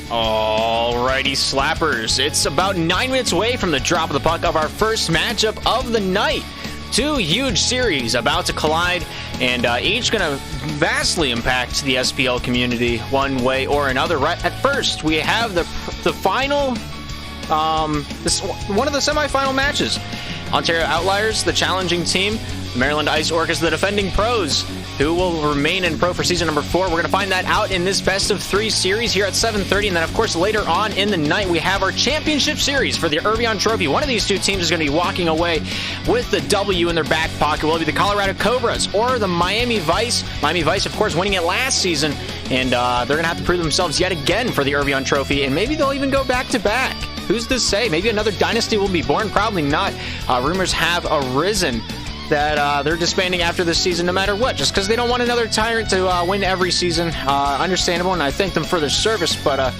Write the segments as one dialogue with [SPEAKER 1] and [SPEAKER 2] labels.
[SPEAKER 1] Alrighty, Slappers. It's about 9 minutes away from the drop of the puck of our first matchup of the night. Two huge series about to collide, and each going to vastly impact the SPL community one way or another. Right at first, we have the final, one of the semifinal matches. Ontario Outliers, the challenging team. Maryland Ice Orcas, the defending pros, who will remain in pro for season number 4. We're going to find that out in this best of 3 series here at 7:30. And then, of course, later on in the night, we have our championship series for the Irvion Trophy. One of these two teams is going to be walking away with the W in their back pocket. Will it be the Colorado Cobras or the Miami Vice? Miami Vice, of course, winning it last season. And they're going to have to prove themselves yet again for the Irvion Trophy. And maybe they'll even go back-to-back. Who's to say? Maybe another dynasty will be born. Probably not. Rumors have arisen that they're disbanding after this season no matter what, just because they don't want another tyrant to win every season. Understandable, and I thank them for their service, but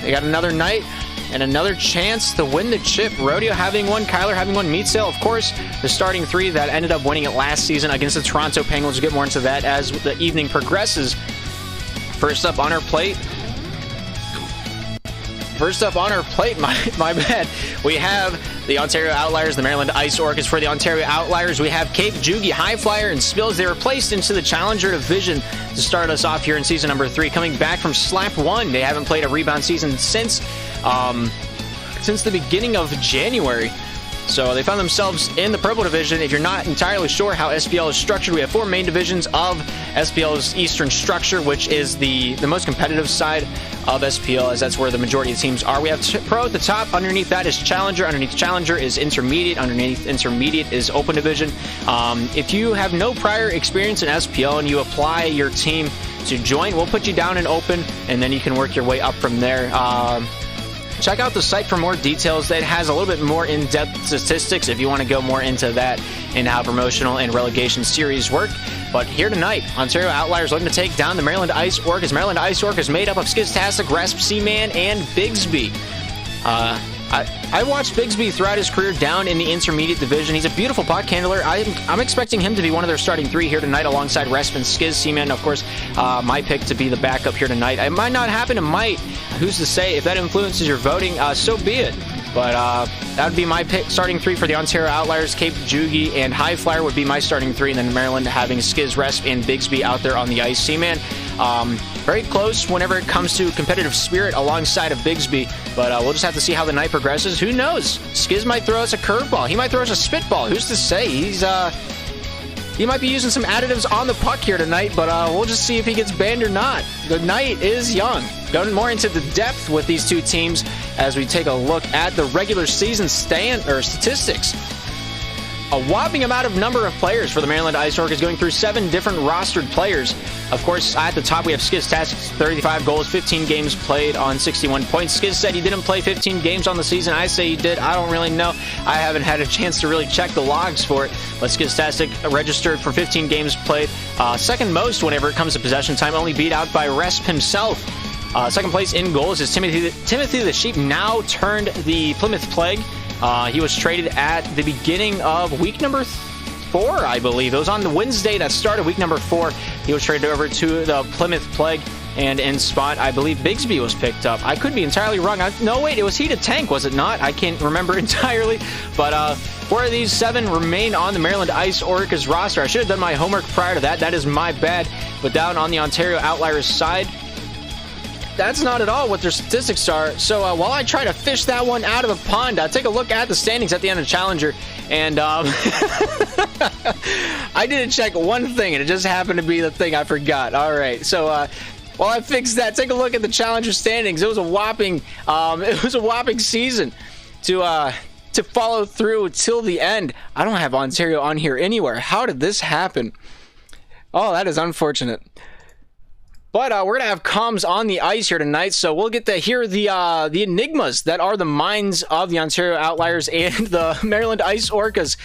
[SPEAKER 1] they got another night and another chance to win the chip. Rodeo having one, Kyler having one, Meat Sale, of course, the starting 3 that ended up winning it last season against the Toronto Penguins. We'll get more into that as the evening progresses. First up on our plate, my bad, we have the Ontario Outliers, the Maryland Ice Orcas. For the Ontario Outliers, we have Cape Jugi, High Flyer, and Spills. They were placed into the Challenger Division to start us off here in season number 3. Coming back from Slap 1, they haven't played a rebound season since the beginning of January. So they found themselves in the Purple Division. If you're not entirely sure how SPL is structured, we have 4 main divisions of SPL's Eastern structure, which is the most competitive side of SPL, as that's where the majority of teams are. We have Pro at the top. Underneath that is Challenger. Underneath Challenger is Intermediate. Underneath Intermediate is Open Division. If you have no prior experience in SPL and you apply your team to join, we'll put you down in Open, and then you can work your way up from there. Check out the site for more details. That has a little bit more in-depth statistics if you want to go more into that and how promotional and relegation series work. But here tonight, Ontario Outliers looking to take down the Maryland Ice Orcas. Maryland Ice Orcas made up of Skiztastic, Resp, Seaman, and Bigsby. I watched Bigsby throughout his career down in the Intermediate Division. He's a beautiful puck handler. I'm expecting him to be one of their starting 3 here tonight alongside Resp and Skiz. Seaman, of course, my pick to be the backup here tonight. It might not happen. It might. Who's to say? If that influences your voting, so be it. But that would be my pick. Starting 3 for the Ontario Outliers. Cape Jugi and High Flyer would be my starting 3. And then Maryland having Skiz, Resp, and Bigsby out there on the ice. Seaman, very close whenever it comes to competitive spirit alongside of Bigsby. But we'll just have to see how the night progresses. Who knows? Skiz might throw us a curveball. He might throw us a spitball. Who's to say? He might be using some additives on the puck here tonight, but we'll just see if he gets banned or not. The night is young. Going more into the depth with these two teams as we take a look at the regular season statistics. A whopping amount of number of players for the Maryland Ice Orcas, going through 7 different rostered players. Of course, at the top we have Skiztastic, 35 goals, 15 games played on 61 points. Skiz said he didn't play 15 games on the season. I say he did. I don't really know. I haven't had a chance to really check the logs for it. But Skiztastic registered for 15 games played. Second most whenever it comes to possession time, only beat out by Resp himself. Second place in goals is Timothy the Sheep, now turned the Plymouth Plague. He was traded at the beginning of week number 4, I believe. It was on the Wednesday that started week number 4. He was traded over to the Plymouth Plague, and in spot, I believe Bigsby was picked up. I could be entirely wrong. No, wait, it was Heated Tank, was it not? I can't remember entirely. But 4 of these 7 remain on the Maryland Ice Orcas roster. I should have done my homework prior to that. That is my bad. But down on the Ontario Outliers side, that's not at all what their statistics are. So while I try to fish that one out of the pond, take a look at the standings at the end of Challenger. And I didn't check one thing, and it just happened to be the thing I forgot. All right, so while I fix that, take a look at the Challenger standings. It was a whopping season to follow through till the end. I don't have Ontario on here anywhere. How did this happen? Oh, that is unfortunate. But we're going to have comms on the ice here tonight, so we'll get to hear the enigmas that are the minds of the Ontario Outliers and the Maryland Ice Orcas.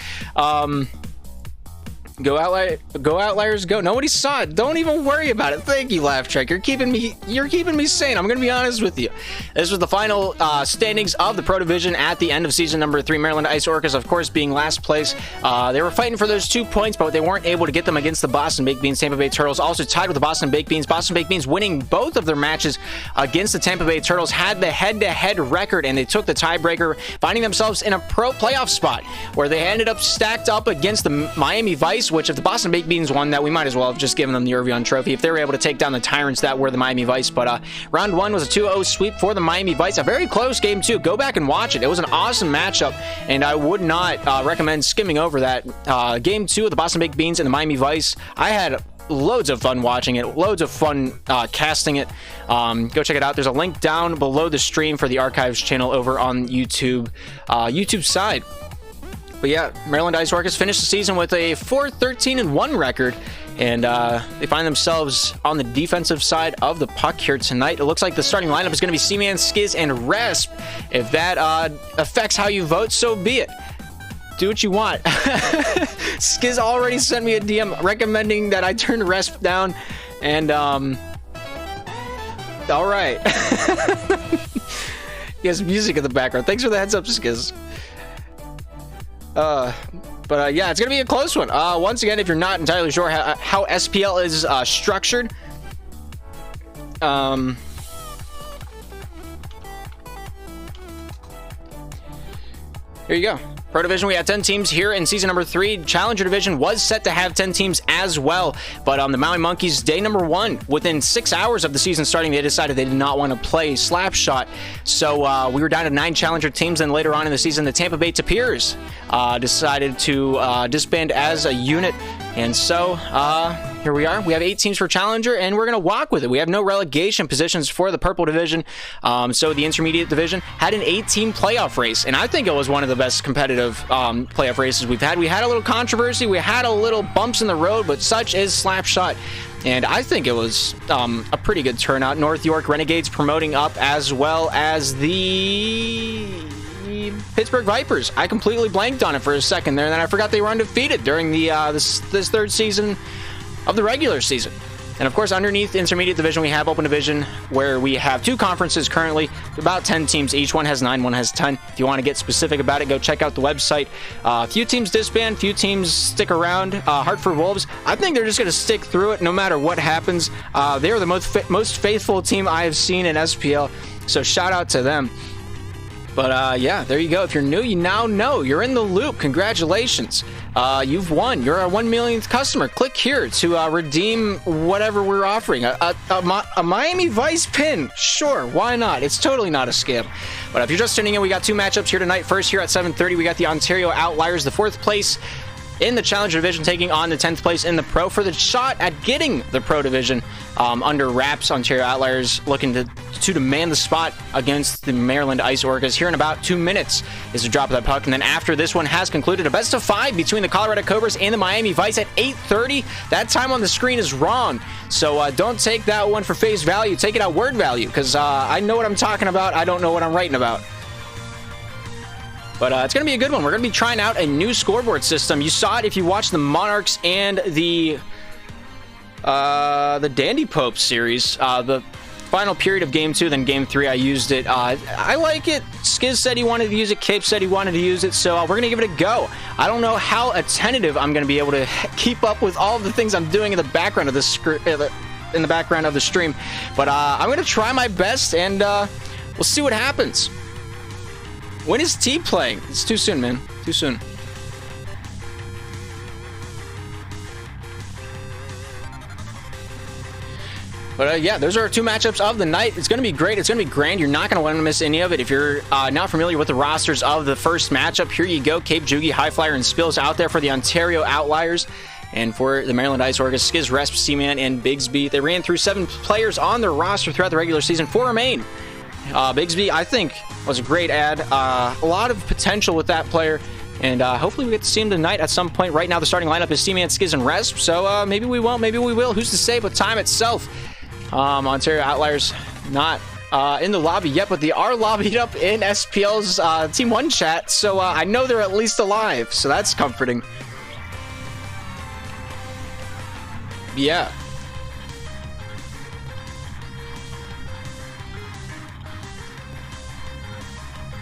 [SPEAKER 1] Go Outliers, go. Nobody saw it. Don't even worry about it. Thank you, Laugh Track. You're keeping me sane. I'm gonna be honest with you. This was the final standings of the Pro Division at the end of season number 3. Maryland Ice Orcas, of course, being last place. They were fighting for those 2 points, but they weren't able to get them against the Boston Baked Beans. Tampa Bay Turtles also tied with the Boston Baked Beans. Boston Baked Beans winning both of their matches against the Tampa Bay Turtles, had the head-to-head record, and they took the tiebreaker, finding themselves in a pro playoff spot where they ended up stacked up against the Miami Vice, which if the Boston Baked Beans won that, we might as well have just given them the Irvion Trophy if they were able to take down the Tyrants that were the Miami Vice. But round 1 was a 2-0 sweep for the Miami Vice. A very close game, too. Go back and watch it. It was an awesome matchup, and I would not recommend skimming over that. Game 2 of the Boston Baked Beans and the Miami Vice, I had loads of fun watching it, loads of fun casting it. Go check it out. There's a link down below the stream for the archives channel over on YouTube side. But yeah, Maryland Ice Orcas finished the season with a 4-13-1 record, and they find themselves on the defensive side of the puck here tonight. It looks like the starting lineup is going to be C-Man, Skiz, and Resp. If that affects how you vote, so be it. Do what you want. Skiz already sent me a DM recommending that I turn Resp down, and all right. He has music in the background. Thanks for the heads up, Skiz. But yeah, it's gonna be a close one. Once again, if you're not entirely sure how SPL is structured, here you go. Pro Division, we had 10 teams here in season number 3. Challenger Division was set to have 10 teams as well, but the Maui Monkeys, day number 1, within 6 hours of the season starting, they decided they did not want to play Slapshot. So we were down to 9 Challenger teams, and later on in the season, the Tampa Bay Tapirs decided to disband as a unit. And so here we are. We have 8 teams for Challenger, and we're going to walk with it. We have no relegation positions for the Purple Division. So the Intermediate Division had an 8-team playoff race, and I think it was one of the best competitive playoff races we've had. We had a little controversy. We had a little bumps in the road, but such is Slapshot. And I think it was a pretty good turnout. North York Renegades promoting up, as well as the Pittsburgh Vipers. I completely blanked on it for a second there, and then I forgot they were undefeated during the this third season of the regular season. And of course, underneath the Intermediate Division, we have Open Division, where we have 2 conferences currently, about 10 teams each. One has 9, one has 10. If you want to get specific about it, go check out the website. Few teams disband, few teams stick around. Hartford Wolves, I think they're just going to stick through it no matter what happens. They are the most faithful team I have seen in SPL, so shout out to them. But yeah, there you go. If you're new, you now know. You're in the loop. Congratulations. You've won. You're our 1 millionth customer. Click here to redeem whatever we're offering. A Miami Vice pin. Sure, why not? It's totally not a scam. But if you're just tuning in, we got 2 matchups here tonight. First, here at 7:30, we got the Ontario Outliers, the 4th place in the Challenger Division, taking on the 10th place in the Pro for the shot at getting the Pro Division under wraps. Ontario Outliers looking to demand the spot against the Maryland Ice Orcas. Here in about 2 minutes is the drop of that puck, and then after this one has concluded, a best of 5 between the Colorado Cobras and the Miami Vice at 8:30. That time on the screen is wrong, so don't take that one for face value. Take it at word value, because I know what I'm talking about. I don't know what I'm writing about. But it's going to be a good one. We're going to be trying out a new scoreboard system. You saw it if you watched the Monarchs and the Dandy Pope series. The final period of Game 2, then Game 3, I used it. I like it. Skiz said he wanted to use it. Cape said he wanted to use it. So we're going to give it a go. I don't know how attentive I'm going to be able to keep up with all of the things I'm doing in the background of the stream. But I'm going to try my best, and we'll see what happens. When is T playing? It's too soon, man. Too soon. But yeah, those are our 2 matchups of the night. It's going to be great. It's going to be grand. You're not going to want to miss any of it. If you're not familiar with the rosters of the first matchup, here you go. Cape Jugi, High Flyer, and Spills out there for the Ontario Outliers. And for the Maryland Ice Orcas, Skiz, Resp, C-Man, and Bigsby. They ran through 7 players on their roster throughout the regular season. 4 remain. Bigsby, I think, was a great add. A lot of potential with that player, and hopefully we get to see him tonight at some point. Right now, the starting lineup is C-Man, Skiz, and Resp, so maybe we won't, maybe we will. Who's to say? But time itself. Ontario Outliers not in the lobby yet, but they are lobbied up in SPL's Team 1 chat, so I know they're at least alive, so that's comforting. Yeah.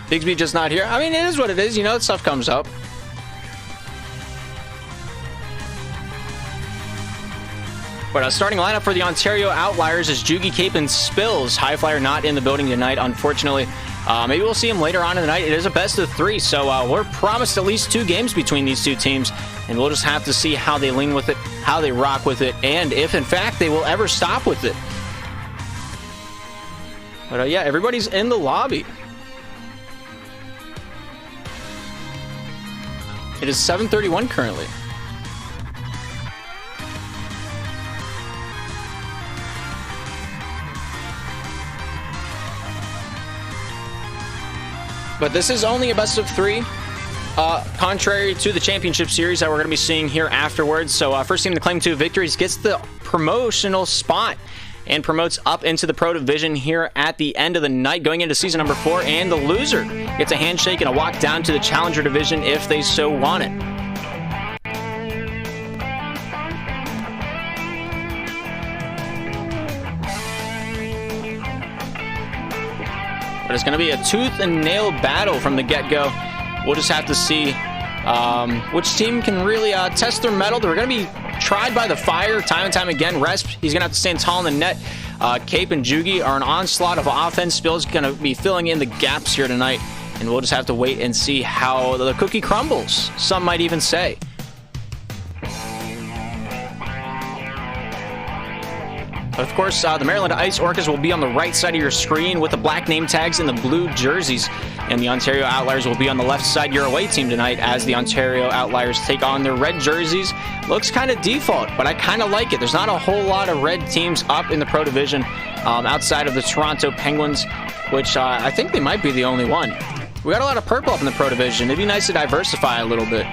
[SPEAKER 1] Bigsby just not here. I mean, it is what it is. You know, stuff comes up. But starting lineup for the Ontario Outliers is Jugi, Cape, and Spills. High Flyer not in the building tonight, unfortunately. Maybe we'll see him later on in the night. It is a best of 3, so we're promised at least 2 games between these 2 teams, and we'll just have to see how they lean with it, how they rock with it, and if, in fact, they will ever stop with it. But, yeah, everybody's in the lobby. It is 7:31 currently. But this is only a best of 3, contrary to the championship series that we're going to be seeing here afterwards. So first team to claim 2 victories gets the promotional spot and promotes up into the Pro Division here at the end of the night, going into season number 4. And the loser gets a handshake and a walk down to the Challenger Division if they so want it. But it's going to be a tooth and nail battle from the get-go. We'll just have to see which team can really test their mettle. They're going to be tried by the fire time and time again. Resp, he's going to have to stand tall in the net. Cape and Jugi are an onslaught of offense. Spill's going to be filling in the gaps here tonight. And we'll just have to wait and see how the cookie crumbles, some might even say. Of course, the Maryland Ice Orcas will be on the right side of your screen with the black name tags and the blue jerseys. And the Ontario Outliers will be on the left side, your away team tonight, as the Ontario Outliers take on their red jerseys. Looks kind of default, but I kind of like it. There's not a whole lot of red teams up in the Pro Division outside of the Toronto Penguins, which I think they might be the only one. We got a lot of purple up in the Pro Division. It'd be nice to diversify a little bit.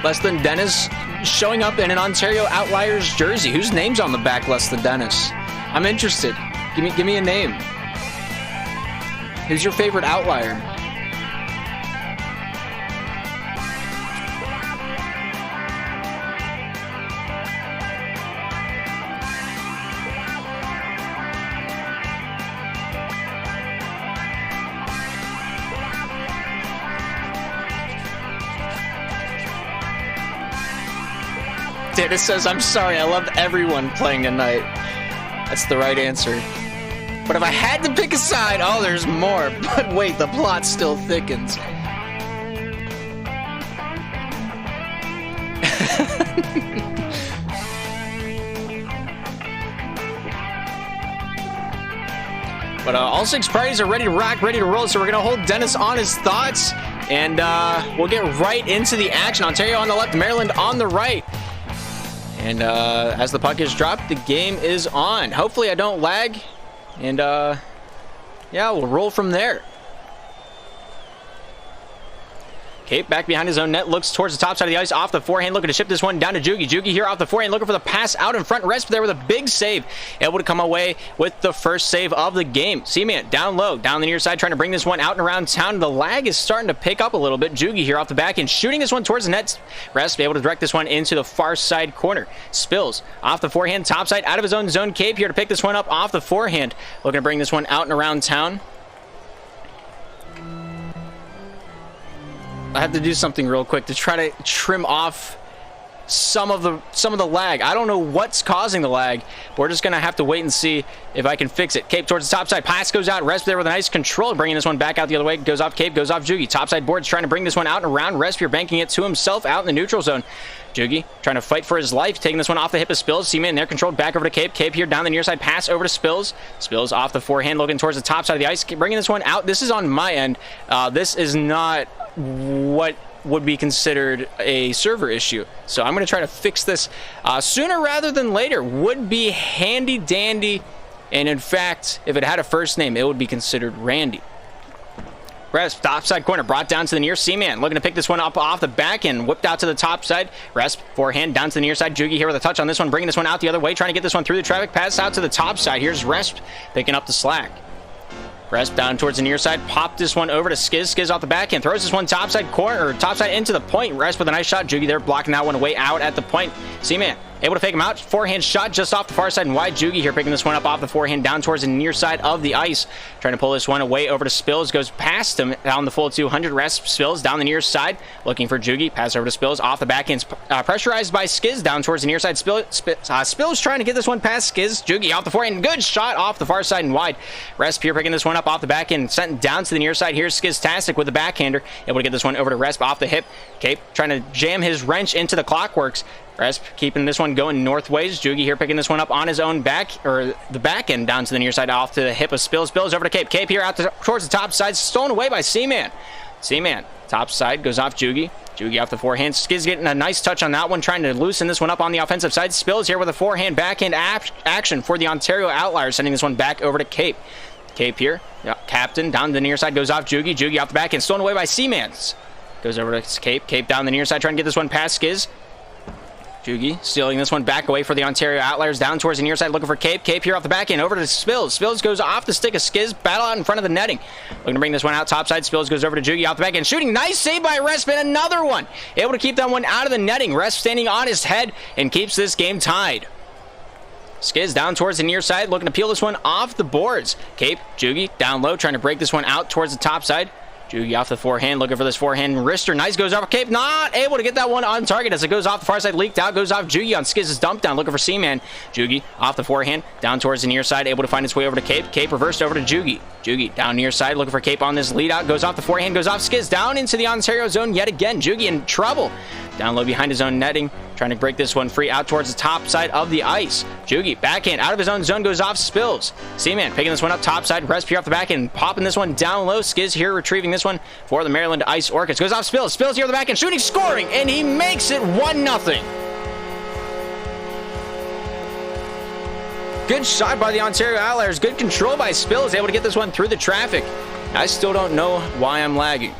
[SPEAKER 1] Less Than Dennis showing up in an Ontario Outliers jersey. Whose name's on the back, Less Than Dennis? I'm interested. Give me a name. Who's your favorite Outlier? Dennis says, I'm sorry, I loved everyone playing tonight. That's the right answer. But if I had to pick a side, oh, there's more. But wait, the plot still thickens. But all 6 parties are ready to rock, ready to roll, so we're going to hold Dennis on his thoughts, and we'll get right into the action. Ontario on the left, Maryland on the right. And as the puck is dropped, the game is on. Hopefully I don't lag. And yeah, we'll roll from there. Cape back behind his own net, looks towards the top side of the ice, off the forehand, looking to ship this one down to Jugi. Jugi here off the forehand, looking for the pass out in front. Resp there with a big save, able to come away with the first save of the game. Seaman down low, down the near side, trying to bring this one out and around town. The lag is starting to pick up a little bit. Jugi here off the back end, shooting this one towards the net. Resp able to direct this one into the far side corner. Spills off the forehand, top side, out of his own zone. Cape here to pick this one up off the forehand, looking to bring this one out and around town. I have to do something real quick to try to trim off some of the lag. I don't know what's causing the lag, but we're just gonna have to wait and see if I can fix it. Cape towards the top side, pass goes out. Resp there with a nice control, bringing this one back out the other way. Goes off Cape, goes off Jugi. Topside boards trying to bring this one out and around. Resp here banking it to himself out in the neutral zone. Jugi trying to fight for his life, taking this one off the hip of Spills. Seaman there, controlled back over to Cape. Cape here down the near side, pass over to Spills. Spills off the forehand, looking towards the top side of the ice, bringing this one out. This is on my end. This is not what would be considered a server issue, so I'm going to try to fix this sooner rather than later. Would be handy dandy, and in fact, if it had a first name, it would be considered Randy. Resp, top side corner, brought down to the near. Seaman looking to pick this one up off the back end, whipped out to the top side. Resp, forehand down to the near side. Jugi here with a touch on this one, bringing this one out the other way, trying to get this one through the traffic, pass out to the top side. Here's Resp picking up the slack. Resp down towards the near side. Pop this one over to Skiz. Skiz off the back end. Throws this one topside corner, or topside into the point. Resp with a nice shot. Jugi there blocking that one way out at the point. C-Man able to fake him out. Forehand shot just off the far side and wide. Jugi here picking this one up off the forehand down towards the near side of the ice. Trying to pull this one away over to Spills. Goes past him down the full 200. Resp Spills down the near side. Looking for Jugi. Pass over to Spills. Off the back end. Pressurized by Skiz down towards the near side. Spills trying to get this one past Skiz. Jugi off the forehand. Good shot off the far side and wide. Resp here picking this one up off the back end. Sent down to the near side. Here's Skiztastic with the backhander. Able to get this one over to Resp off the hip. Cape trying to jam his wrench into the Clockworks. Resp keeping this one going northways. Jugi here picking this one up on his own back, or the back end down to the near side off to the hip of Spills. Spills over to Cape. Cape here out towards the top side. Stolen away by C-Man. C-Man top side goes off Jugi. Jugi off the forehand. Skiz getting a nice touch on that one, trying to loosen this one up on the offensive side. Spills here with a forehand backhand action for the Ontario Outliers, sending this one back over to Cape. Cape here. Yeah, captain down the near side goes off Jugi. Jugi off the backhand. Stolen away by C-Man. Goes over to Cape. Cape down the near side trying to get this one past Skiz. Jugi stealing this one back away for the Ontario Outliers down towards the near side looking for Cape. Cape here off the back end over to Spills. Spills goes off the stick of Skiz. Battle out in front of the netting. Looking to bring this one out top side. Spills goes over to Jugi off the back end. Shooting. Nice save by Resp and another one. Able to keep that one out of the netting. Resp standing on his head and keeps this game tied. Skiz down towards the near side. Looking to peel this one off the boards. Cape. Jugi down low trying to break this one out towards the top side. Jugi off the forehand, looking for this forehand wrister. Nice, goes off Cape. Not able to get that one on target as it goes off the far side, leaked out, goes off Jugi on Skiz's dump down, looking for C-Man. Jugi off the forehand, down towards the near side, able to find its way over to Cape. Cape reversed over to Jugi. Jugi down near side, looking for Cape on this lead out, goes off the forehand, goes off Skiz, down into the Ontario zone yet again. Jugi in trouble. Down low behind his own netting, trying to break this one free out towards the top side of the ice. Jugi, backhand, out of his own zone, goes off Spills. C-Man picking this one up top side, Resp here off the back end, popping this one down low. Skiz here retrieving this one for the Maryland Ice Orcas. Goes off Spills. Spills here off the back end, shooting, scoring, and he makes it 1-0. Good shot by the Ontario Outliers. Good control by Spills, able to get this one through the traffic. I still don't know why I'm lagging.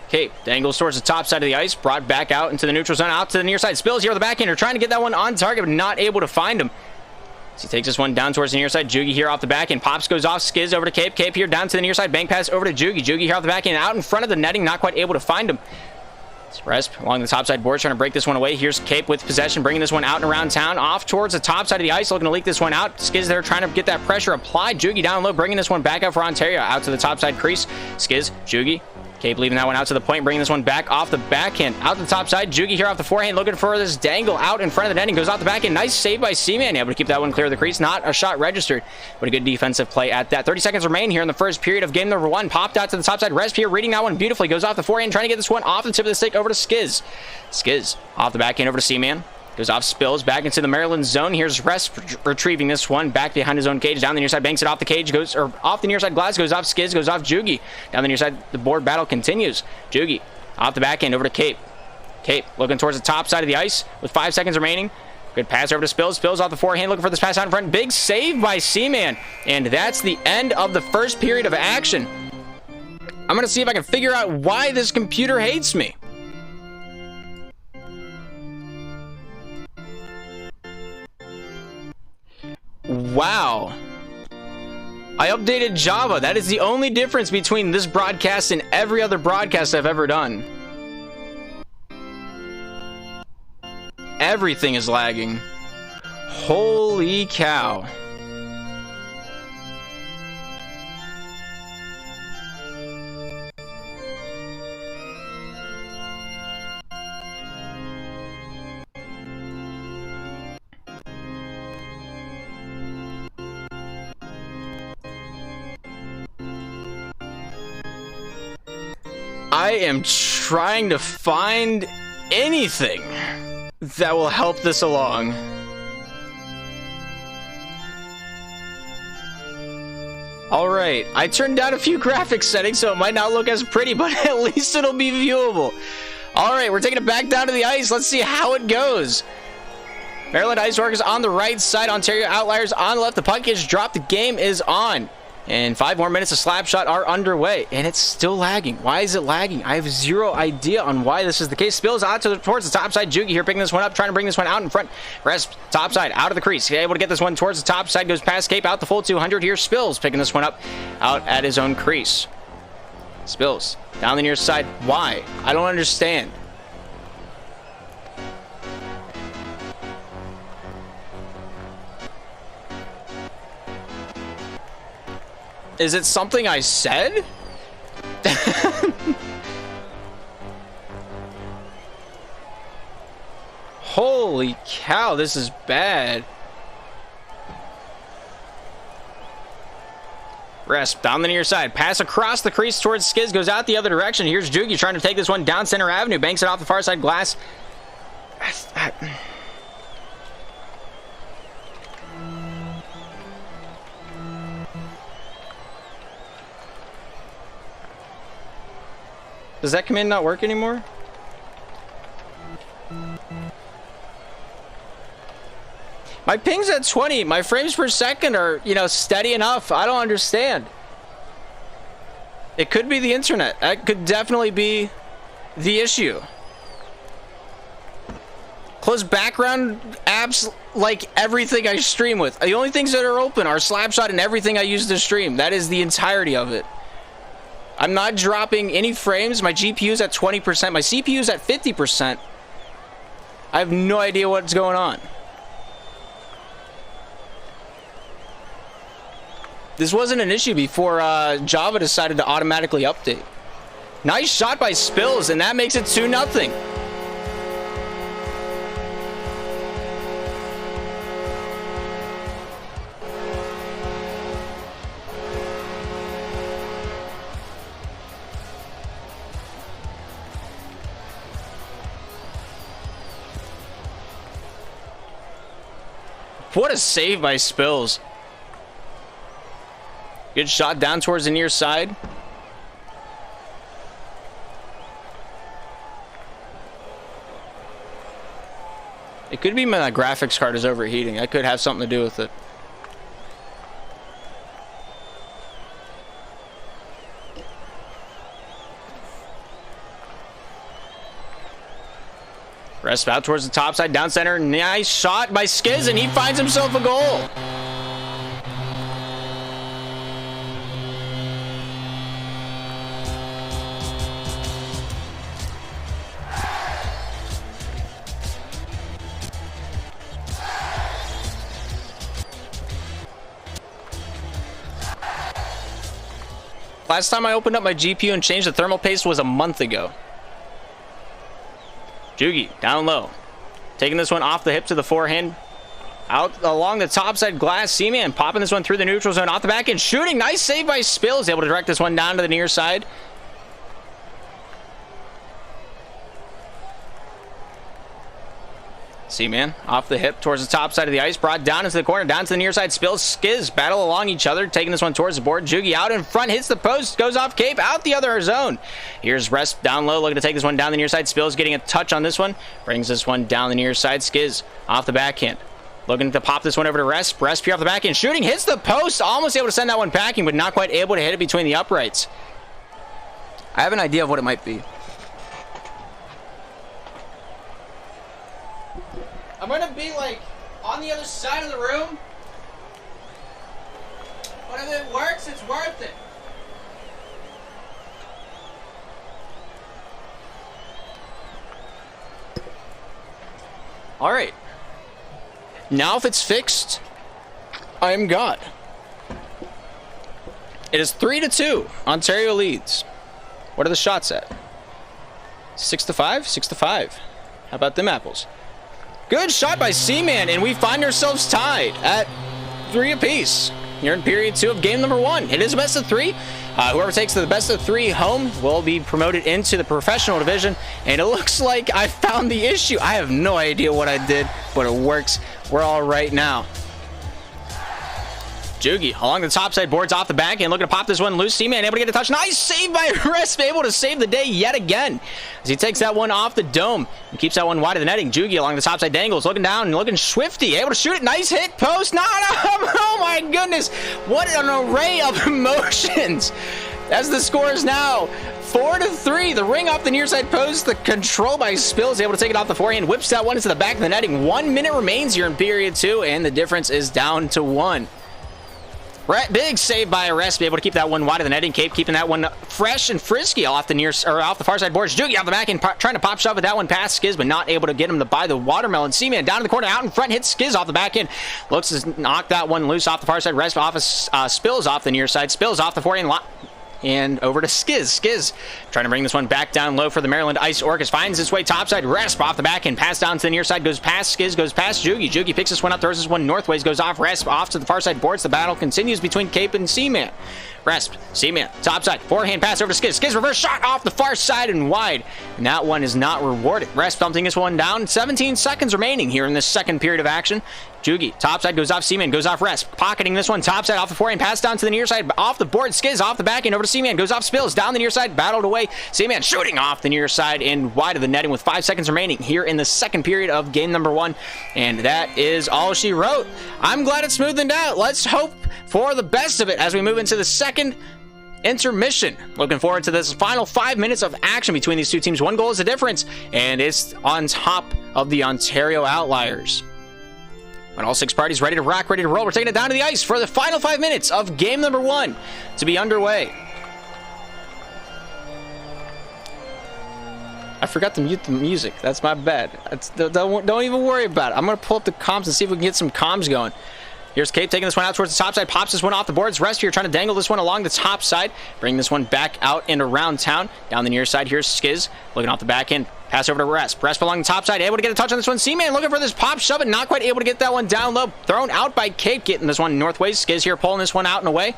[SPEAKER 1] Cape dangles towards the top side of the ice, brought back out into the neutral zone, out to the near side. Spills here with the backhander, trying to get that one on target, but not able to find him. So he takes this one down towards the near side. Jugi here off the back end. Pops goes off. Skiz over to Cape. Cape here down to the near side. Bank pass over to Jugi. Jugi here off the back end, out in front of the netting, not quite able to find him. Resp along the top side board, trying to break this one away. Here's Cape with possession, bringing this one out and around town, off towards the top side of the ice, looking to leak this one out. Skiz there trying to get that pressure applied. Jugi down low, bringing this one back out for Ontario, out to the top side crease. Skiz, Jugi. Cape leaving that one out to the point, bringing this one back off the backhand, out the top side. Jugi here off the forehand, looking for this dangle out in front of the netting, goes off the backhand. Nice save by C-Man, able to keep that one clear of the crease. Not a shot registered, but a good defensive play at that. 30 seconds remain here in the first period of game number 1. Popped out to the top side. Resp here reading that one beautifully, goes off the forehand, trying to get this one off the tip of the stick over to Skiz. Skiz off the backhand over to C-Man. Goes off Spills, back into the Maryland zone. Here's Resp retrieving this one, back behind his own cage, down the near side, banks it off the cage, goes, or off the near side glass, goes off Skiz, goes off Jugi. Down the near side, the board battle continues. Jugi, off the back end, over to Cape. Cape, looking towards the top side of the ice, with 5 seconds remaining. Good pass over to Spills. Spills off the forehand, looking for this pass out in front. Big save by C-Man. And that's the end of the first period of action. I'm going to see if I can figure out why this computer hates me. Wow. I updated Java. That is the only difference between this broadcast and every other broadcast I've ever done. Everything is lagging. Holy cow. I am trying to find anything that will help this along. Alright, I turned down a few graphics settings so it might not look as pretty, but at least it'll be viewable. Alright, we're taking it back down to the ice. Let's see how it goes. Maryland Ice Orcas on the right side, Ontario Outliers on the left. The puck gets dropped. The game is on. And 5 more minutes of Slapshot are underway, and it's still lagging. Why is it lagging? I have zero idea on why this is the case. Spills out towards the top side. Jugi here picking this one up, trying to bring this one out in front. Rest top side, out of the crease. Able to get this one towards the top side. Goes past Cape, out the full 200 here. Spills picking this one up out at his own crease. Spills down the near side. Why? I don't understand. Is it something I said? Holy cow, this is bad. Rest down the near side. Pass across the crease towards Skiz. Goes out the other direction. Here's Jugi trying to take this one down center avenue. Banks it off the far side glass. Does that command not work anymore? My ping's at 20. My frames per second are, you know, steady enough. I don't understand. It could be the internet. That could definitely be the issue. Close background apps like everything I stream with. The only things that are open are Slapshot and everything I use to stream. That is the entirety of it. I'm not dropping any frames. My GPU's at 20%. My CPU's at 50%. I have no idea what's going on. This wasn't an issue before Java decided to automatically update. Nice shot by Spills, and that makes it 2-0. What a save by Spills. Good shot down towards the near side. It could be my graphics card is overheating. That could have something to do with it. Rest out towards the top side, down center. Nice shot by Skiz, and he finds himself a goal. Last time I opened up my GPU and changed the thermal paste was a month ago. Jugi down low, taking this one off the hip to the forehand, out along the top side glass. Seaman popping this one through the neutral zone, off the back end, shooting. Nice save by Spills, able to direct this one down to the near side. Seaman off the hip towards the top side of the ice, brought down into the corner, down to the near side. Spills, Skiz battle along each other, taking this one towards the board. Jugi out in front, hits the post, goes off Cape, out the other zone. Here's Rest down low, looking to take this one down the near side. Spills getting a touch on this one, brings this one down the near side. Skiz off the backhand, looking to pop this one over to Rest. Rest off the backhand, shooting, hits the post, almost able to send that one packing, but not quite able to hit it between the uprights. I have an idea of what it might be. I'm gonna be like on the other side of the room, but if it works, it's worth it. All right. Now if it's fixed, I am God. It is 3-2. Ontario leads. What are the shots at? 6-5? 6-5. How about them apples? Good shot by Seaman, and we find ourselves tied at 3 apiece. Here in period 2 of game number 1. It is a best of 3. Whoever takes the best of 3 home will be promoted into the professional division. And it looks like I found the issue. I have no idea what I did, but it works. We're all right now. Jugi along the top side boards off the back and looking to pop this one loose. C-Man able to get a touch. Nice save by Resp, able to save the day yet again as he takes that one off the dome and keeps that one wide of the netting. Jugi along the top side dangles, looking down and looking swifty, able to shoot it. Nice hit, post. No, oh my goodness, what an array of emotions as the score is now 4-3. The ring off the near side post. The control by Spills, able to take it off the forehand, whips that one into the back of the netting. 1 minute remains here in period 2, and the difference is down to 1. Big save by Resp, able to keep that one wide of the netting. Cape keeping that one fresh and frisky off the far side boards. Jugi off the back and trying to pop shove with that one past Skiz, but not able to get him to buy the watermelon. C-Man down in the corner, out in front, hits Skiz off the back end. Looks to knock that one loose off the far side. Resp off Spills off the near side. Spills off the forehand. And over to Skiz. Skiz trying to bring this one back down low for the Maryland Ice Orcas. Finds its way topside. Resp off the back and pass down to the near side. Goes past Skiz. Goes past Jugi. Jugi picks this one up. Throws this one northways. Goes off Resp. Off to the far side boards. The battle continues between Cape and C-Man. Resp. C-Man. Topside. Forehand pass over to Skiz. Skiz reverse shot off the far side and wide. And that one is not rewarded. Resp thumping this one down. 17 seconds remaining here in this second period of action. Jugi, topside, goes off C-Man, goes off Resp. Pocketing this one, topside, off the forehand, pass down to the near side, off the board, Skiz, off the back end, over to C-Man, goes off Spills, down the near side, battled away. C-Man shooting off the near side and wide of the netting with 5 seconds remaining here in the second period of game number 1. And that is all she wrote. I'm glad it's smoothened out. Let's hope for the best of it as we move into the second intermission. Looking forward to this final 5 minutes of action between these two teams. 1 goal is the difference, and it's on top of the Ontario Outliers. When all 6 parties ready to rock, ready to roll, we're taking it down to the ice for the final 5 minutes of game number 1 to be underway. I forgot to mute the music. That's my bad. Don't even worry about it. I'm going to pull up the comms and see if we can get some comms going. Here's Cape taking this one out towards the top side, pops this one off the boards. Resp here trying to dangle this one along the top side, bring this one back out and around town. Down the near side, here's Skiz looking off the back end. Pass over to Resp. Resp along the top side, able to get a touch on this one. C-Man looking for this pop shove it, not quite able to get that one down low. Thrown out by Cape, getting this one northways. Skiz here pulling this one out and away.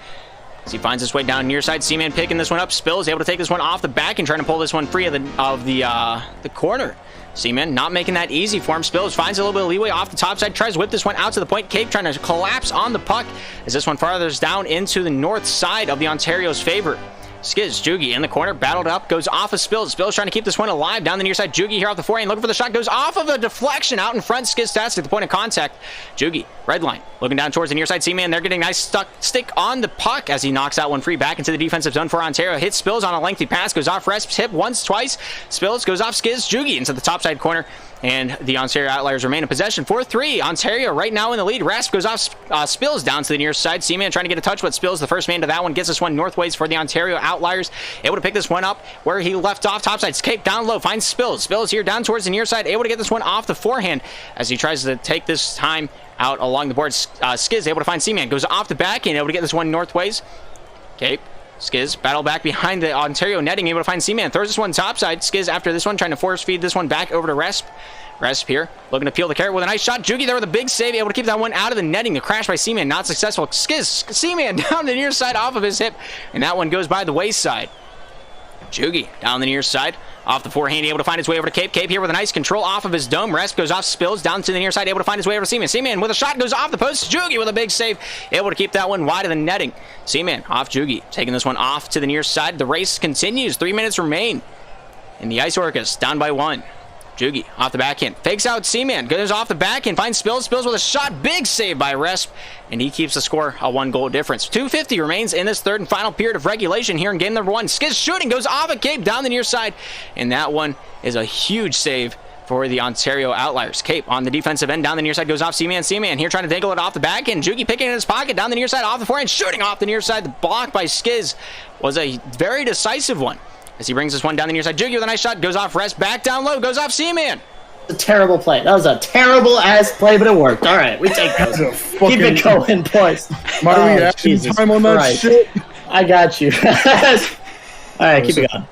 [SPEAKER 1] As he finds his way down near side, C-Man picking this one up. Spills able to take this one off the back and trying to pull this one free of the corner. C-Man not making that easy for him. Spills finds a little bit of leeway off the top side, tries to whip this one out to the point. Cape trying to collapse on the puck as this one farthers down into the north side of the Ontario's favor. Skiz, Jugi in the corner, battled up, goes off of Spills. Spills trying to keep this one alive down the near side. Jugi here off the forehand, looking for the shot, goes off of a deflection out in front. Skiz stats at the point of contact. Jugi, red line, looking down towards the near side. C-Man, they're getting a nice stick on the puck as he knocks that one free back into the defensive zone for Ontario. Hits Spills on a lengthy pass, goes off Resp's hip once, twice. Spills goes off Skiz, Jugi into the top side corner. And the Ontario Outliers remain in possession. 4-3. Ontario right now in the lead. Rasp goes off Spills down to the near side. C-Man trying to get a touch, but Spills, the first man to that one, gets this one northways for the Ontario Outliers. Able to pick this one up where he left off. Topside, Cape down low, finds Spills. Spills here down towards the near side. Able to get this one off the forehand as he tries to take this time out along the board. Skiz able to find C-Man. Goes off the back and able to get this one northways. Cape. Skiz battle back behind the Ontario netting, able to find C-Man. Throws this one topside. Skiz after this one, trying to force feed this one back over to Resp. Resp here, looking to peel the carrot with a nice shot. Jugi there with a big save, able to keep that one out of the netting. The crash by C-Man, not successful. Skiz, C-Man down the near side off of his hip, and that one goes by the wayside. Jugi down the near side, off the forehand, able to find his way over to Cape. Cape here with a nice control off of his dome. Resp goes off Spills, down to the near side, able to find his way over to C-Man. C-Man with a shot, goes off the post. Jugi with a big save, able to keep that one wide of the netting. C-Man off Jugi, taking this one off to the near side. The race continues, 3 minutes remain. And the Ice Orcas down by 1. Jugi off the backhand, fakes out C-Man, goes off the backhand, finds Spills. Spills with a shot, big save by Resp, and he keeps the score a 1-goal difference. 2:50 remains in this third and final period of regulation here in game number 1. Skiz shooting, goes off a Cape down the near side, and that one is a huge save for the Ontario Outliers. Cape on the defensive end, down the near side, goes off C-Man. C-Man here trying to dangle it off the back end. Jugi picking in his pocket, down the near side, off the forehand, shooting off the near side. The block by Skiz was a very decisive one as he brings this one down the near side. Jugi with a nice shot, goes off Resp, back down low, goes off C-Man.
[SPEAKER 2] A terrible play. That was a terrible ass play, but it worked. All right, we take those. Keep it going, boys.
[SPEAKER 3] My reaction time on that shit.
[SPEAKER 2] I got you. All right, keep it going.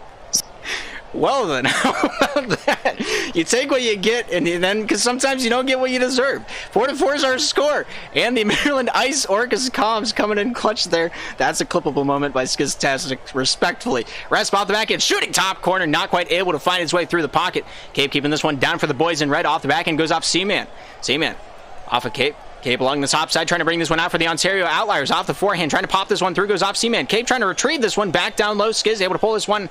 [SPEAKER 1] Well then, how about that? You take what you get, and then, because sometimes you don't get what you deserve. 4-4 is our score, and the Maryland Ice Orcas comms coming in clutch there. That's a clippable moment by Skiztastic, respectfully. Rasp off the back end, shooting top corner, not quite able to find his way through the pocket. Cape keeping this one down for the boys in red. Off the back end goes off C-Man. C-Man off of Cape. Cape along the top side, trying to bring this one out for the Ontario Outliers. Off the forehand, trying to pop this one through, goes off Seaman. Cape trying to retrieve this one back down low. Skiz able to pull this one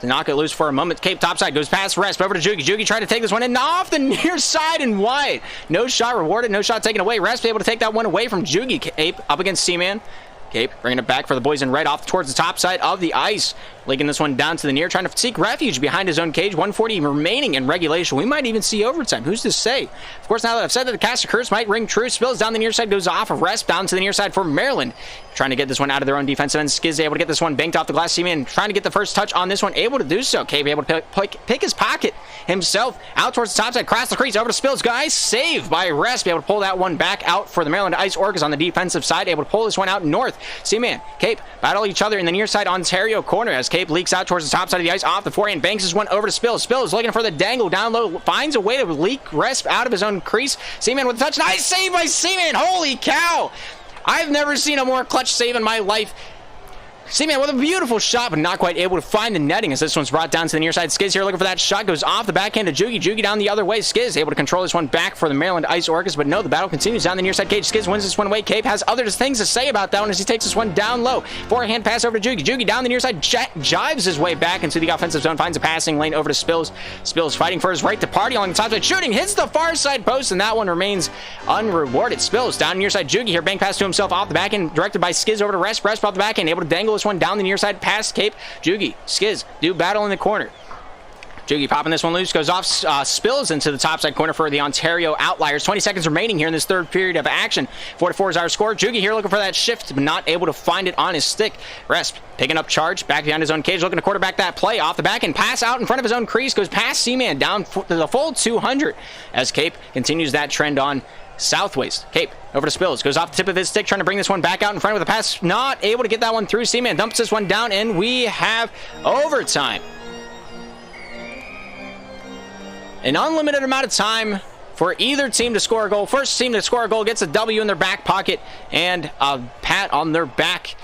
[SPEAKER 1] to knock it loose for a moment. Cape topside, goes past Resp, over to Jugi. Jugi trying to take this one in off the near side and wide. No shot rewarded, no shot taken away. Resp able to take that one away from Jugi. Cape up against Seaman. Cape bringing it back for the boys in red off towards the top side of the ice. Linking this one down to the near, trying to seek refuge behind his own cage. 140 remaining in regulation. We might even see overtime. Who's to say? Of course, now that I've said that, the cast of curse might ring true. Spills down the near side, goes off of Resp down to the near side for Maryland. Trying to get this one out of their own defensive end. Skiz able to get this one banked off the glass. Seaman trying to get the first touch on this one. Able to do so. Cape able to pick his pocket himself out towards the top side. Cross the crease over to Spills. Guys, saved by Resp. Able to pull that one back out for the Maryland Ice Orcas on the defensive side. Able to pull this one out north. Seaman, Cape battle each other in the near side Ontario corner as Cape leaks out towards the top side of the ice off the forehand. Banks this one over to Spills. Spills looking for the dangle down low. Finds a way to leak Resp out of his own crease. Seaman with a touch. Nice save by Seaman. Holy cow. I've never seen a more clutch save in my life. Seaman with a beautiful shot, but not quite able to find the netting as this one's brought down to the near side. Skiz here looking for that shot. Goes off the backhand to Jugi. Jugi down the other way. Skiz able to control this one back for the Maryland Ice Orcas, but no, the battle continues down the near side cage. Skiz wins this one away. Cape has other things to say about that one as he takes this one down low. Forehand pass over to Jugi. Jugi down the near side, jives his way back into the offensive zone. Finds a passing lane over to Spills. Spills fighting for his right to party along the top side. Shooting, hits the far side post, and that one remains unrewarded. Spills down near side. Jugi here, bank pass to himself off the backhand, directed by Skiz over to Resp. Resp off the backhand, able to dangle this one down the near side past Cape. Jugi, Skiz, do battle in the corner. Jugi popping this one loose, goes off, Spills into the topside corner for the Ontario Outliers. 20 seconds remaining here in this third period of action. 4-4 is our score. Jugi here looking for that shift, but not able to find it on his stick. Resp picking up charge, back behind his own cage, looking to quarterback that play off the back and pass out in front of his own crease, goes past Seaman down to the full 200 as Cape continues that trend on southways. Cape over to Spills, goes off the tip of his stick, trying to bring this one back out in front with a pass, not able to get that one through. Seaman dumps this one down, and we have overtime. An unlimited amount of time for either team to score a goal. First team to score a goal gets a W in their back pocket and a pat on their back.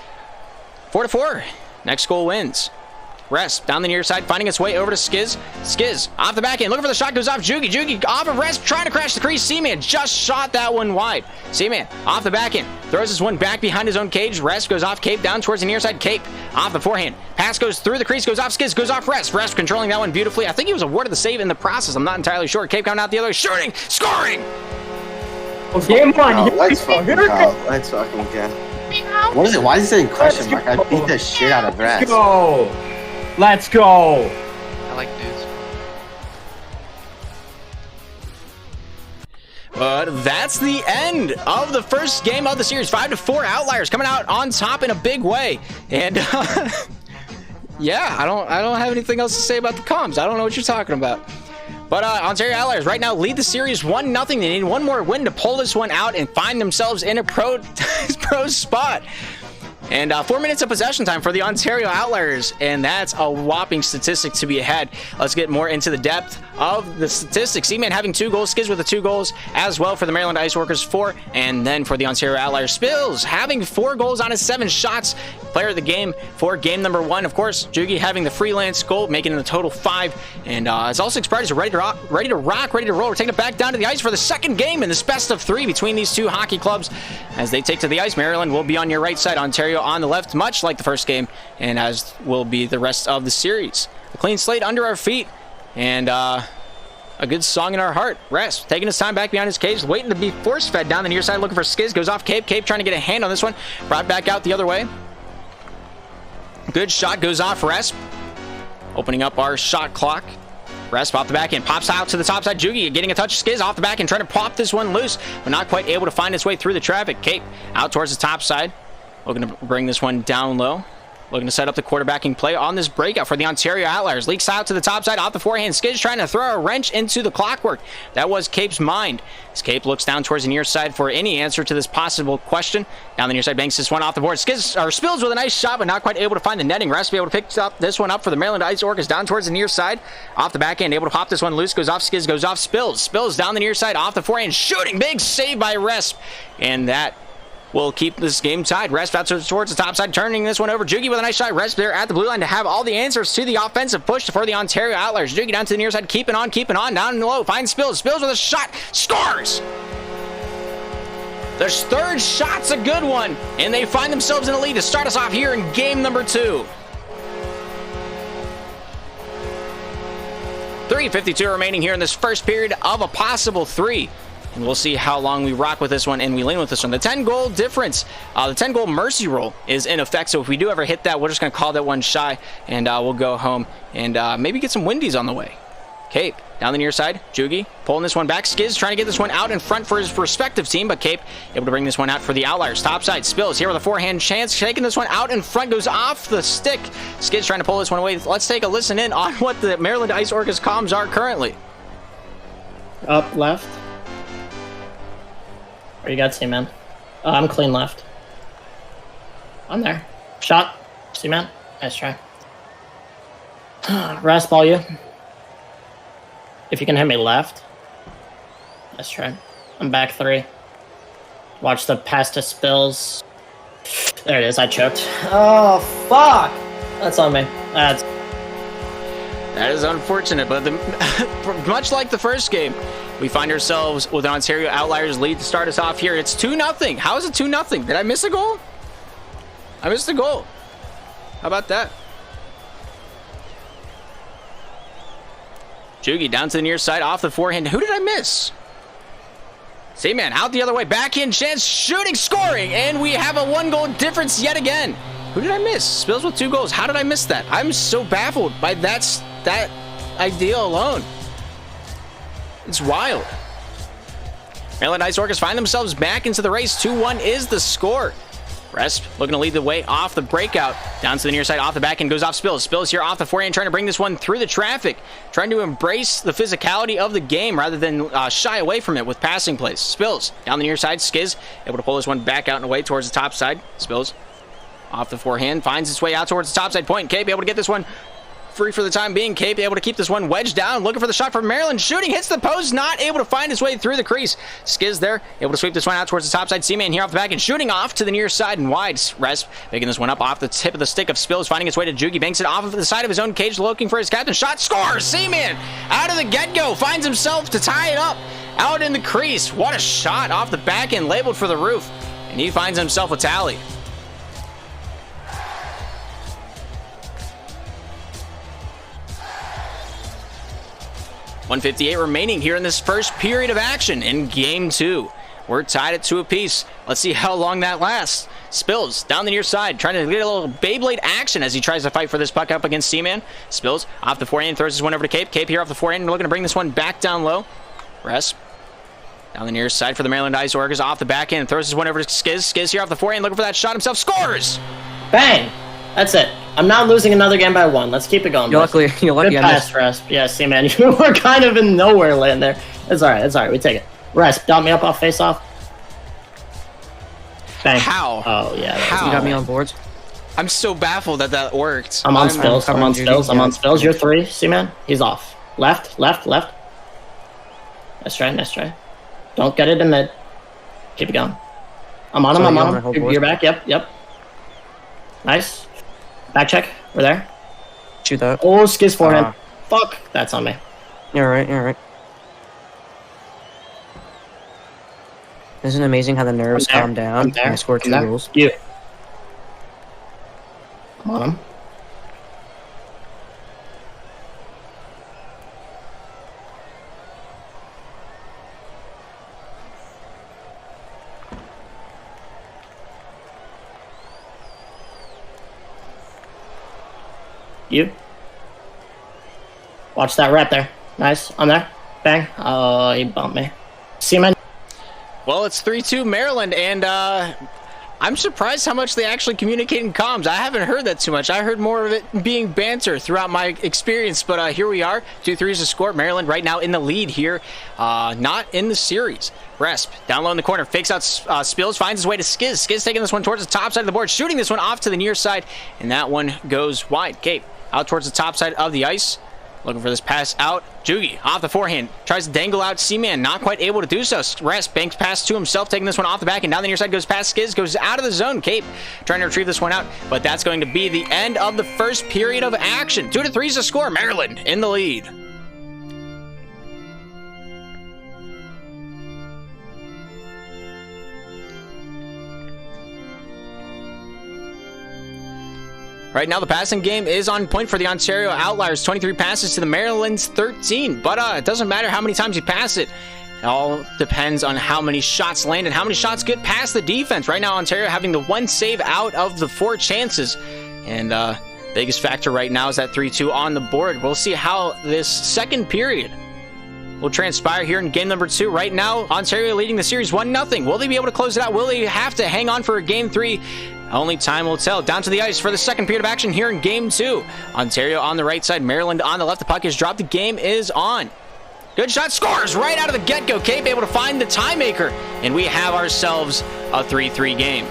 [SPEAKER 1] 4-4. Next goal wins. Resp down the near side, finding its way over to Skiz. Skiz off the back end, looking for the shot, goes off Jugi. Jugi off of Resp, trying to crash the crease. Seaman just shot that one wide. Seaman off the back end, throws this one back behind his own cage. Resp goes off Cape down towards the near side. Cape off the forehand. Pass goes through the crease, goes off Skiz, goes off Resp. Resp controlling that one beautifully. I think he was awarded the save in the process. I'm not entirely sure. Cape coming out the other way, shooting, scoring.
[SPEAKER 2] Game one.
[SPEAKER 4] Oh, let's fucking go. Let's fucking go. What is it? Why is it in question mark? I beat the shit out of Resp.
[SPEAKER 2] Let's go. Let's go.
[SPEAKER 5] I like dudes.
[SPEAKER 1] But that's the end of the first game of the series. 5-4 Outliers coming out on top in a big way. And yeah, I don't have anything else to say about the comms. I don't know what you're talking about. But Ontario Outliers right now lead the series 1-0. They need one more win to pull this one out and find themselves in a pro spot. And 4 minutes of possession time for the Ontario Outliers, and that's a whopping statistic to be had. Let's get more into the depth of the statistics. Seaman having 2 goals, Skiz with the 2 goals as well for the Maryland Ice Workers, 4, and then for the Ontario Outliers, Spills having 4 goals on his 7 shots. Player of the game for game number 1, of course, Jugi having the freelance goal, making it a total 5, and as all 6 parties are ready to rock, ready to roll. We're taking it back down to the ice for the second game in this best of 3 between these 2 hockey clubs as they take to the ice. Maryland will be on your right side, Ontario on the left, much like the first game, and as will be the rest of the series. A clean slate under our feet, and a good song in our heart. Resp taking his time back behind his cage, waiting to be force-fed down the near side, looking for Skiz, goes off Cape. Cape trying to get a hand on this one, brought back out the other way. Good shot, goes off Resp, opening up our shot clock. Resp off the back end, pops out to the top side. Jugi getting a touch. Skiz off the back end, trying to pop this one loose, but not quite able to find its way through the traffic. Cape out towards the top side, looking to bring this one down low. Looking to set up the quarterbacking play on this breakout for the Ontario Outliers. Leaks out to the top side, off the forehand. Skiz trying to throw a wrench into the clockwork. That was Cape's mind. As Cape looks down towards the near side for any answer to this possible question. Down the near side, banks this one off the board. Spills with a nice shot, but not quite able to find the netting. Resp able to pick up this one up for the Maryland Ice Orcas down towards the near side. Off the back end, able to pop this one loose. Goes off Skiz, goes off Spills. Spills down the near side, off the forehand. Shooting, big save by Resp. And that will keep this game tied. Resp out towards the top side, turning this one over. Jugi with a nice shot. Resp there at the blue line to have all the answers to the offensive push for the Ontario Outliers. Jugi down to the near side, keeping on, down low. Finds Spills. Spills with a shot. Scores! Their third shot's a good one, and they find themselves in the lead to start us off here in game number 2. 3:52 remaining here in this first period of a possible 3. And we'll see how long we rock with this one and we lean with this one. The 10-goal difference, the 10-goal mercy rule is in effect. So if we do ever hit that, we're just going to call that one shy, and we'll go home and maybe get some windies on the way. Cape down the near side. Jugi pulling this one back. Skiz trying to get this one out in front for his respective team, but Cape able to bring this one out for the Outliers. Top side. Spills here with a forehand chance. Taking this one out in front. Goes off the stick. Skiz trying to pull this one away. Let's take a listen in on what the Maryland Ice Orcas comms are currently.
[SPEAKER 2] Up left. Where you got, C-Man? I'm clean left. I'm there. Shot. C-Man. Nice try. Rasp all you. If you can hit me left. Nice try. I'm back 3. Watch the pass to Spills. There it is. I choked. Oh, fuck. That's on me.
[SPEAKER 1] That is unfortunate, but much like the first game, we find ourselves with an Ontario Outliers lead to start us off here. It's 2-0. How is it 2-0? Did I miss a goal? I missed a goal. How about that? Jugi down to the near side, off the forehand. Who did I miss? C-Man out the other way. Backhand chance, shooting, scoring, and we have a 1-goal difference yet again. Who did I miss? Spills with 2 goals. How did I miss that? I'm so baffled by that idea alone. It's wild. Maryland Ice Orcas find themselves back into the race. 2-1 is the score. Resp looking to lead the way off the breakout. Down to the near side, off the back end, goes off Spills. Spills here off the forehand, trying to bring this one through the traffic. Trying to embrace the physicality of the game rather than shy away from it with passing plays. Spills down the near side. Skiz able to pull this one back out and away towards the top side. Spills off the forehand, finds its way out towards the top side point. Cape able to get this one free for the time being. Cape able to keep this one wedged down, looking for the shot from Maryland. Shooting, hits the post, not able to find his way through the crease. Skiz there, able to sweep this one out towards the top side. C-Man here off the back and shooting off to the near side and wide. Resp picking this one up off the tip of the stick of Spills, finding its way to Jugi. Banks it off of the side of his own cage, looking for his captain. Shot, scores! C-Man out of the get-go, finds himself to tie it up out in the crease. What a shot off the back end, labeled for the roof. And he finds himself a tally. .158 remaining here in this first period of action in game 2. We're tied at 2 apiece. Let's see how long that lasts. Spills down the near side, trying to get a little Beyblade action as he tries to fight for this puck up against C-Man. Spills off the forehand, throws this one over to Cape. Cape here off the forehand, looking to bring this one back down low. Resp down the near side for the Maryland Ice Orcas, off the back end, throws this one over to Skiz. Skiz here off the forehand, looking for that shot himself. Scores!
[SPEAKER 2] Bang! That's it. I'm not losing another game by 1. Let's keep it going.
[SPEAKER 3] You're lucky. You're lucky.
[SPEAKER 2] Good pass, Resp. Yeah, see, man, you were kind of in nowhere land there. It's all right. It's all right. We take it. Resp, dot me up off face off. Bang.
[SPEAKER 1] How?
[SPEAKER 2] Oh yeah.
[SPEAKER 1] How?
[SPEAKER 3] You got me on boards.
[SPEAKER 1] I'm so baffled that worked.
[SPEAKER 2] I'm on Spills. I'm on Spills. I'm on
[SPEAKER 3] Jugi.
[SPEAKER 2] Spills. You're 3. See, man, he's off. Left. Left. Left. Nice try. Nice try. Don't get it in mid. Keep it going. I'm on him.
[SPEAKER 3] So
[SPEAKER 2] I'm
[SPEAKER 3] you're
[SPEAKER 2] on
[SPEAKER 3] on my
[SPEAKER 2] him.
[SPEAKER 3] whole
[SPEAKER 2] You're
[SPEAKER 3] board?
[SPEAKER 2] back. Yep. Yep. Nice. Back check. We're there.
[SPEAKER 3] Shoot that.
[SPEAKER 2] Oh, Skiz forehand. Fuck. That's on me.
[SPEAKER 3] You're right. You're right. Isn't it amazing how the nerves
[SPEAKER 2] I'm there.
[SPEAKER 3] calm down
[SPEAKER 2] I'm there.
[SPEAKER 3] and I score
[SPEAKER 2] I'm
[SPEAKER 3] 2
[SPEAKER 2] there.
[SPEAKER 3] goals?
[SPEAKER 2] You. Come on him. You. Watch that rep there. Nice. I'm there. Bang. Oh, he bumped me. See, man.
[SPEAKER 1] Well, it's 3-2 Maryland, and I'm surprised how much they actually communicate in comms. I haven't heard that too much. I heard more of it being banter throughout my experience, but here we are. 2-3 is the score. Maryland right now in the lead here, not in the series. Resp down low in the corner, fakes out Spills, finds his way to Skiz. Skiz taking this one towards the top side of the board, shooting this one off to the near side, and that one goes wide. Cape out towards the top side of the ice. Looking for this pass out. Jugi off the forehand. Tries to dangle out C-Man. Not quite able to do so. Resp banks pass to himself. Taking this one off the back and down the near side. Goes past Skiz. Goes out of the zone. Cape trying to retrieve this one out. But that's going to be the end of the first period of action. 2-3 is the score. Maryland in the lead. Right now, the passing game is on point for the Ontario Outliers. 23 passes to the Maryland's 13. But it doesn't matter how many times you pass it. It all depends on how many shots land and how many shots get past the defense. Right now, Ontario having the 1 save out of the 4 chances. And biggest factor right now is that 3-2 on the board. We'll see how this second period will transpire here in game number 2. Right now, Ontario leading the series 1-0. Will they be able to close it out? Will they have to hang on for a game 3? Only time will tell. Down to the ice for the second period of action here in game 2. Ontario on the right side, Maryland on the left. The puck is dropped. The game is on. Good shot, scores right out of the get-go. Cape able to find the tie maker, and we have ourselves a 3-3 game.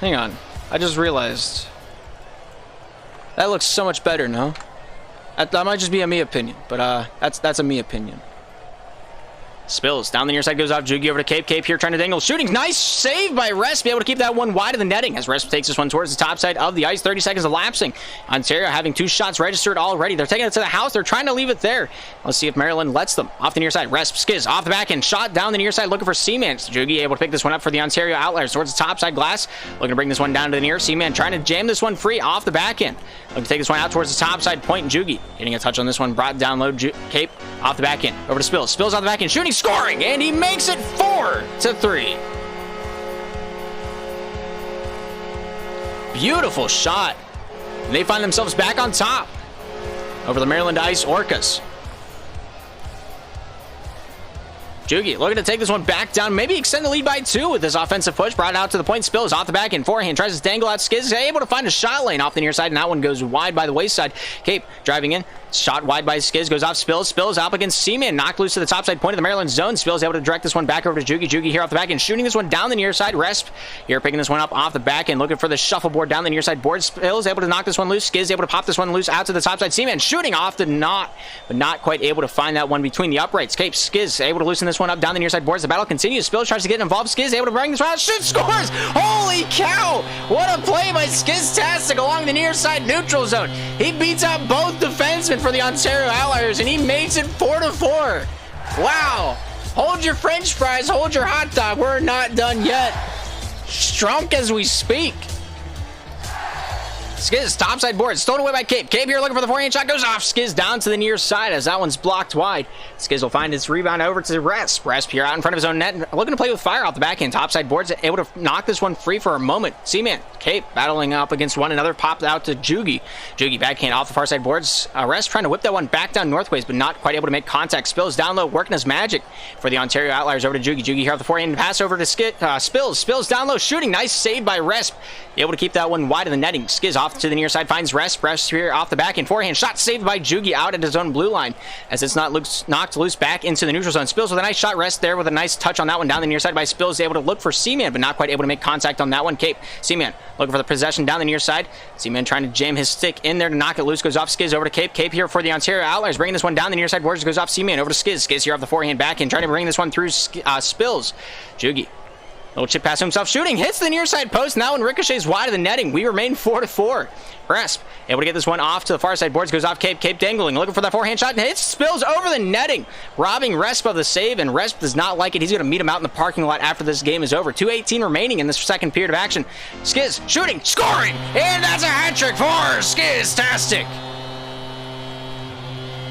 [SPEAKER 1] Hang on, I just realized that looks so much better, no? That might just be a me opinion, but that's a me opinion. Spills down the near side, goes off Jugi over to Cape. Cape here trying to dangle, shooting, nice save by Resp, be able to keep that one wide of the netting as Resp takes this one towards the top side of the ice. 30 seconds elapsing. Ontario having 2 shots registered already. They're taking it to the house. They're trying to leave it there. Let's see if Maryland lets them. Off the near side, Resp skids off the back end, shot down the near side, looking for Seaman. Jugi able to pick this one up for the Ontario Outliers towards the top side glass, looking to bring this one down to the near. Seaman trying to jam this one free off the back end. Looking to take this one out towards the top side point. Jugi getting a touch on this one, brought down low. Cape off the back end, over to Spills. Spills off the back end, shooting, scoring, and he makes it 4-3. Beautiful shot. And they find themselves back on top over the Maryland Ice Orcas. Jugi looking to take this one back down, maybe extend the lead by 2 with this offensive push. Brought out to the point, Spills off the back end, forehand, tries to dangle out Skiz, able to find a shot lane off the near side, and that one goes wide by the wayside. Cape driving in, shot wide by Skiz, goes off Spills. Spills up against Seaman, knocked loose to the top side point of the Maryland zone. Spills able to direct this one back over to Jugi. Jugi here off the back end, shooting this one down the near side. Resp here picking this one up off the back end, looking for the shuffleboard down the near side board. Spills able to knock this one loose. Skiz able to pop this one loose out to the top side. Seaman shooting off the knot, but not quite able to find that one between the uprights. Cape Skiz able to loosen this one up down the near side board. The battle continues. Spills tries to get involved. Skiz able to bring this round. Shoot, scores! Holy cow! What a play by Skiztastic along the near side neutral zone. He beats out both defensemen for the Ontario Outliers, and he makes it 4-4. Wow! Hold your French fries. Hold your hot dog. We're not done yet. Strunk as we speak. Skiz, topside board, stolen away by Cape. Cape here looking for the forehand shot, goes off. Skiz down to the near side as that one's blocked wide. Skiz will find its rebound over to Resp. Resp here out in front of his own net, looking to play with fire off the backhand. Topside boards, able to knock this one free for a moment. Seaman, Cape battling up against one another, popped out to Jugi. Jugi backhand off the far side boards. Resp trying to whip that one back down northways, but not quite able to make contact. Spills down low, working his magic for the Ontario Outliers over to Jugi. Jugi here off the forehand, pass over to Spills. Spills down low, shooting, nice save by Resp. Able to keep that one wide of the netting. Skiz off to the near side, finds Resp. Resp here off the back and forehand shot saved by Jugi out at his own blue line as it's not knocked loose back into the neutral zone. Spills with a nice shot. Resp there with a nice touch on that one down the near side by Spills, able to look for Seaman, but not quite able to make contact on that one. Cape, Seaman looking for the possession down the near side. Seaman trying to jam his stick in there to knock it loose, goes off Skiz over to Cape. Cape here for the Ontario Outliers, bringing this one down the near side boards, goes off Seaman over to Skiz. Skiz here off the forehand back and trying to bring this one through Spills. Jugi. Little chip pass to himself, shooting, hits the near side post, and that one ricochets wide of the netting. We remain 4-4. Resp able to get this one off to the far side boards, goes off Cape. Cape dangling, looking for that forehand shot, and hits, Spills over the netting, robbing Resp of the save, and Resp does not like it. He's going to meet him out in the parking lot after this game is over. 2:18 remaining in this second period of action. Skiz shooting, scoring, and that's a hat trick for Skiztastic.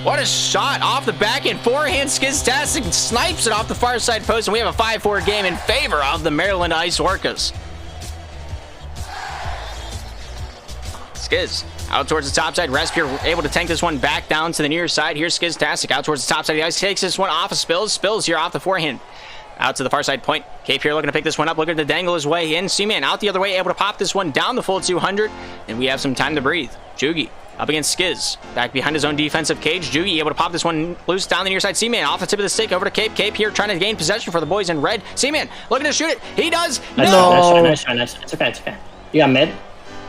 [SPEAKER 1] What a shot off the back end. Forehand Skiztastic snipes it off the far side post, and we have a 5-4 game in favor of the Maryland Ice Orcas. Skiz out towards the top side. Resp here able to tank this one back down to the near side. Here's Skiztastic out towards the top side of the ice. Takes this one off of Spills. Spills here off the forehand. Out to the far side point. Cape here looking to pick this one up, looking to dangle his way in. Seaman out the other way, able to pop this one down the full 200, and we have some time to breathe. Jugi up against Skiz, back behind his own defensive cage. Jugi able to pop this one loose down the near side. Seaman off the tip of the stick over to Cape. Cape here trying to gain possession for the boys in red. Seaman looking to shoot it. He does.
[SPEAKER 2] Nice
[SPEAKER 1] No.
[SPEAKER 2] Nice try. It's okay. It's okay. You got mid.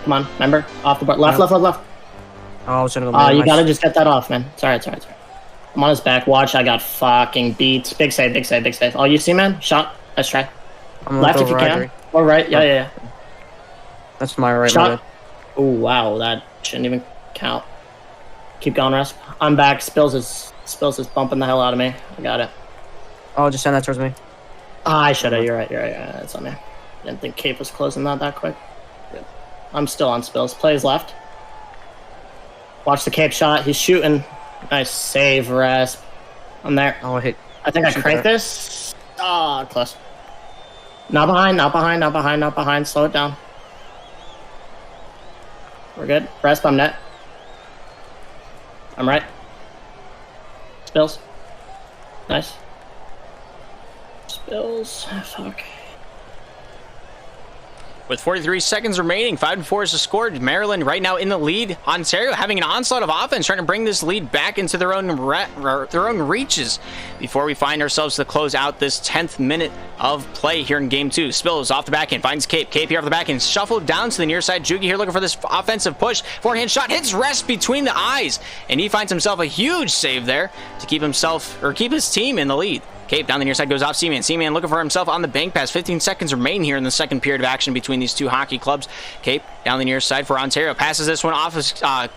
[SPEAKER 2] Come on, remember off the board. Left.
[SPEAKER 3] Oh, I was gonna go
[SPEAKER 2] You
[SPEAKER 3] nice.
[SPEAKER 2] gotta just get that off, man. Sorry. I'm on his back. Watch. I got fucking beat. Big save. Oh, you see, man? Shot. Let's try.
[SPEAKER 3] I'm
[SPEAKER 2] Left if you
[SPEAKER 3] right,
[SPEAKER 2] can.
[SPEAKER 3] right.
[SPEAKER 2] Or right. Yeah.
[SPEAKER 3] That's my right.
[SPEAKER 2] Shot. Oh wow, that shouldn't even count. Keep going, Rasp. I'm back. Spills is bumping the hell out of me. I got it.
[SPEAKER 3] Oh, just send that towards me.
[SPEAKER 2] I should have. You're right. Yeah, it's on me. Didn't think Cape was closing that quick. Good. I'm still on Spills. Plays left. Watch the Cape shot. He's shooting. Nice save, Rasp. I'm there.
[SPEAKER 3] Oh, hit.
[SPEAKER 2] I think I cranked this. Oh, close. Not behind. Slow it down. We're good. Rasp, I'm net. I'm right. Spills. Nice. Spills. Fuck.
[SPEAKER 1] With 43 seconds remaining, 5-4 is the score. Maryland right now in the lead. Ontario having an onslaught of offense, trying to bring this lead back into their own reaches before we find ourselves to close out this 10th minute of play here in game 2. Spills off the back end, finds Cape. Cape here off the back end, shuffled down to the near side. Jugi here looking for this offensive push. Forehand shot hits Rest between the eyes, and he finds himself a huge save there to keep his team in the lead. Cape down the near side goes off Seaman. Seaman looking for himself on the bank pass. 15 seconds remain here in the second period of action between these two hockey clubs. Cape down the near side for Ontario. Passes this one off of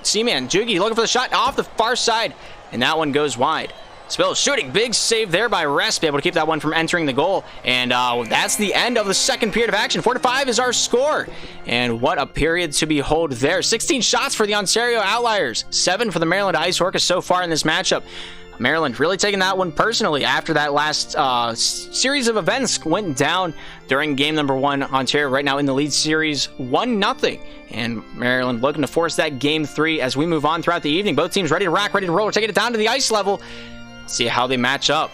[SPEAKER 1] Seaman. Jugi looking for the shot off the far side, and that one goes wide. Spills shooting. Big save there by Rest. Be able to keep that one from entering the goal. And that's the end of the second period of action. 4-5 is our score. And what a period to behold there. 16 shots for the Ontario Outliers. 7 for the Maryland Ice Orcas so far in this matchup. Maryland really taking that one personally after that last series of events went down during game number 1. Ontario right now in the lead series 1-0. And Maryland looking to force that game 3 as we move on throughout the evening. Both teams ready to rock, ready to roll. We're taking it down to the ice level. See how they match up.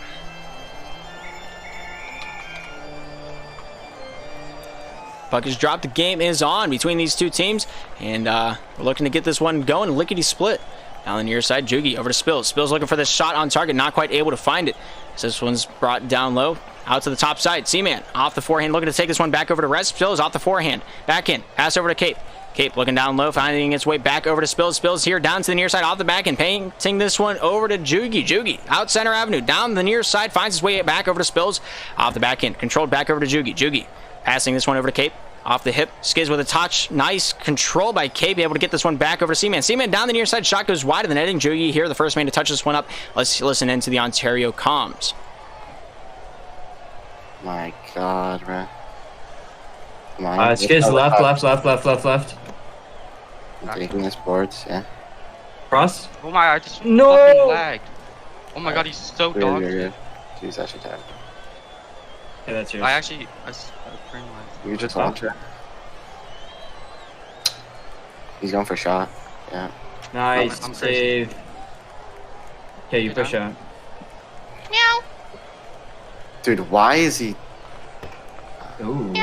[SPEAKER 1] Puck is dropped. The game is on between these two teams. And we're looking to get this one going. Lickety split. Down the near side, Jugi over to Spills. Spills looking for this shot on target, not quite able to find it. So this one's brought down low, out to the top side. Seaman off the forehand, looking to take this one back over to Rest. Spills off the forehand, back in, pass over to Cape. Cape looking down low, finding its way back over to Spills. Spills here down to the near side, off the back end, painting this one over to Jugi. Jugi out center avenue, down the near side, finds his way back over to Spills. Off the back end, controlled back over to Jugi. Jugi passing this one over to Cape. Off the hip, skids with a touch. Nice control by Cape, able to get this one back over to Seaman. Seaman down the near side, shot goes wide of the netting. Jugi here, the first man to touch this one up. Let's listen into the Ontario comms.
[SPEAKER 4] My God, bro. Come on.
[SPEAKER 6] Skids left.
[SPEAKER 4] I'm taking his boards, yeah.
[SPEAKER 6] Cross.
[SPEAKER 5] Oh my, I just
[SPEAKER 6] No!
[SPEAKER 5] fucking lagged. Oh my god, he's so dog.
[SPEAKER 4] Good. Jeez, I should have.
[SPEAKER 6] Yeah, that's yours.
[SPEAKER 5] I pretty much.
[SPEAKER 4] You just launch it. He's going for shot. Yeah.
[SPEAKER 6] Nice
[SPEAKER 5] I'm
[SPEAKER 6] save. Okay, you
[SPEAKER 5] You
[SPEAKER 6] push
[SPEAKER 5] done?
[SPEAKER 6] out.
[SPEAKER 4] Dude, why is he...
[SPEAKER 6] Ooh.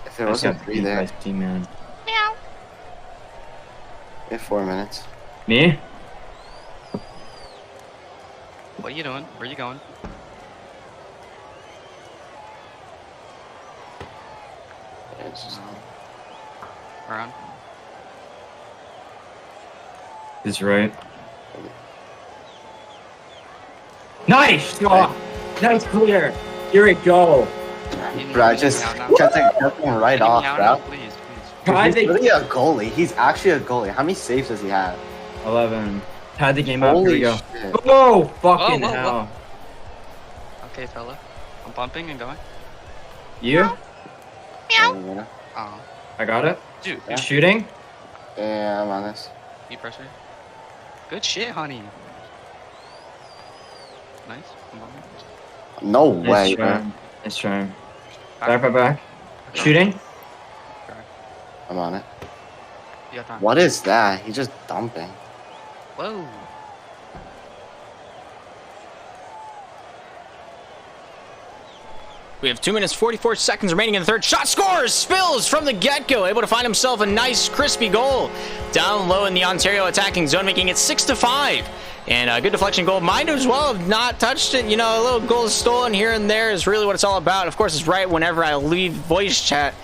[SPEAKER 4] If there wasn't 3 there,
[SPEAKER 6] Man.
[SPEAKER 4] we have 4 minutes.
[SPEAKER 6] Me?
[SPEAKER 5] What are you doing? Where are you going?
[SPEAKER 4] Yeah, it's just...
[SPEAKER 5] Around.
[SPEAKER 6] Is right. Nice! Oh, nice clear. Here we go.
[SPEAKER 4] Bro, I just kept him right off, bro.
[SPEAKER 5] Please.
[SPEAKER 6] Tried
[SPEAKER 4] He's
[SPEAKER 6] the
[SPEAKER 4] really a goalie. He's actually a goalie. How many saves does he have?
[SPEAKER 6] 11. Tied the game up. Here we
[SPEAKER 4] Holy
[SPEAKER 6] go.
[SPEAKER 4] shit.
[SPEAKER 6] Oh, fucking
[SPEAKER 5] Whoa.
[SPEAKER 6] hell.
[SPEAKER 5] Okay, fella. I'm bumping and going.
[SPEAKER 6] You?
[SPEAKER 5] Oh.
[SPEAKER 6] I got it.
[SPEAKER 5] Dude,
[SPEAKER 4] Yeah.
[SPEAKER 6] Shooting?
[SPEAKER 4] Yeah, I'm on this.
[SPEAKER 5] deep pressure. Good shit, honey. Nice. I'm bumping.
[SPEAKER 4] No way,
[SPEAKER 6] Nice
[SPEAKER 4] bro.
[SPEAKER 6] try. Nice try. Back. Shooting?
[SPEAKER 4] I'm on it.
[SPEAKER 5] You got time.
[SPEAKER 4] What is that? He's just dumping.
[SPEAKER 5] Whoa.
[SPEAKER 1] We have 2 minutes, 44 seconds remaining in the third. Shot scores! Spills from the get-go. Able to find himself a nice, crispy goal. Down low in the Ontario attacking zone, making it 6-5. And a good deflection goal. Might as well have not touched it. You know, a little goal stolen here and there is really what it's all about. Of course, it's right whenever I leave voice chat.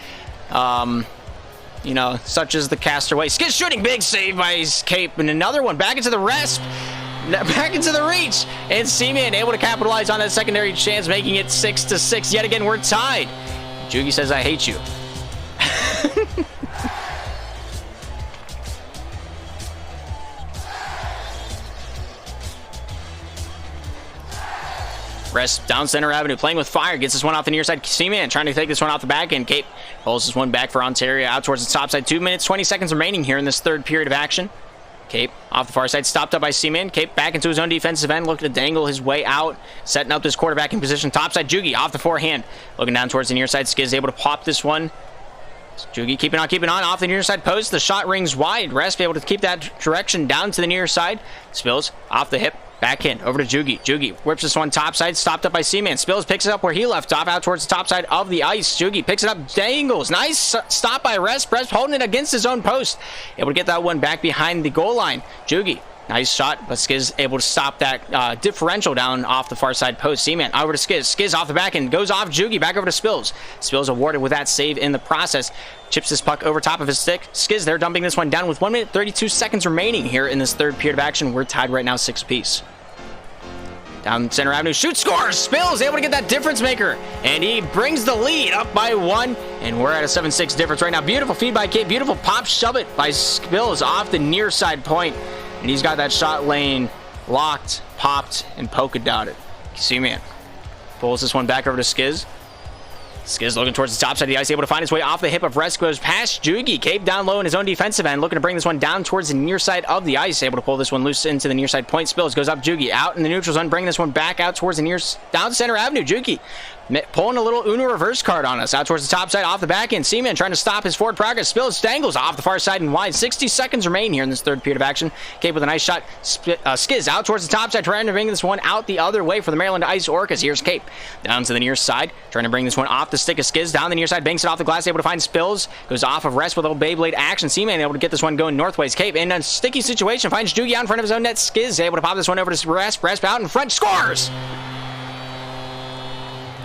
[SPEAKER 1] You know, such as the castaway. Skid shooting, big save by Cape. And another one back into the rest. Back into the reach, and Seaman able to capitalize on that secondary chance, making it 6-6. Yet again, we're tied. Jugi says, I hate you. Rest down center avenue, playing with fire, gets this one off the near side. Seaman trying to take this one off the back end. Cape pulls this one back for Ontario out towards the top side. 2 minutes, 20 seconds remaining here in this third period of action. Cape off the far side, stopped up by Seaman. Cape back into his own defensive end, looking to dangle his way out, setting up this quarterback in position. Top side, Jugi off the forehand, looking down towards the near side. Skiz able to pop this one. Jugi keeping on off the near side post. The shot rings wide. Rest able to keep that direction down to the near side. Spills off the hip. Back in, over to Jugi. Jugi whips this one top side, stopped up by Seaman. Spills picks it up where he left off, out towards the top side of the ice. Jugi picks it up, dangles. Nice stop by Rest. Rest holding it against his own post. Able to get that one back behind the goal line. Jugi, nice shot, but Skiz able to stop that differential down off the far side post. Seaman over to Skiz. Skiz off the back end, goes off Jugi, back over to Spills. Spills awarded with that save in the process. Chips this puck over top of his stick. Skiz there dumping this one down with 1 minute 32 seconds remaining here in this third period of action. We're tied right now 6 apiece. Down center avenue, shoot, scores! Spills able to get that difference maker, and he brings the lead up by 1, and we're at a 7-6 difference right now. Beautiful feed by Cape, beautiful pop shove it by Spills off the near side point, and he's got that shot lane locked, popped, and polka dotted. Seaman pulls this one back over to Skiz. Skiz looking towards the top side of the ice, able to find his way off the hip of Rest, goes past Jugi. Cape down low in his own defensive end, looking to bring this one down towards the near side of the ice, able to pull this one loose into the near side point. Spills goes up Jugi, out in the neutral zone, bringing this one back out towards the down center avenue. Jugi pulling a little Uno reverse card on us, out towards the top side, off the back end. Seaman trying to stop his forward progress. Spills dangles off the far side and wide. 60 seconds remain here in this third period of action. Cape with a nice shot. Skiz out towards the top side, trying to bring this one out the other way for the Maryland Ice Orcas. Here's Cape down to the near side, trying to bring this one off the stick of Skiz, down the near side, banks it off the glass, able to find Spills, goes off of Rest with a little Beyblade action. Seaman able to get this one going northways. Cape in a sticky situation, finds Jugi out in front of his own net. Skiz able to pop this one over to Rest. Rest out in front, scores!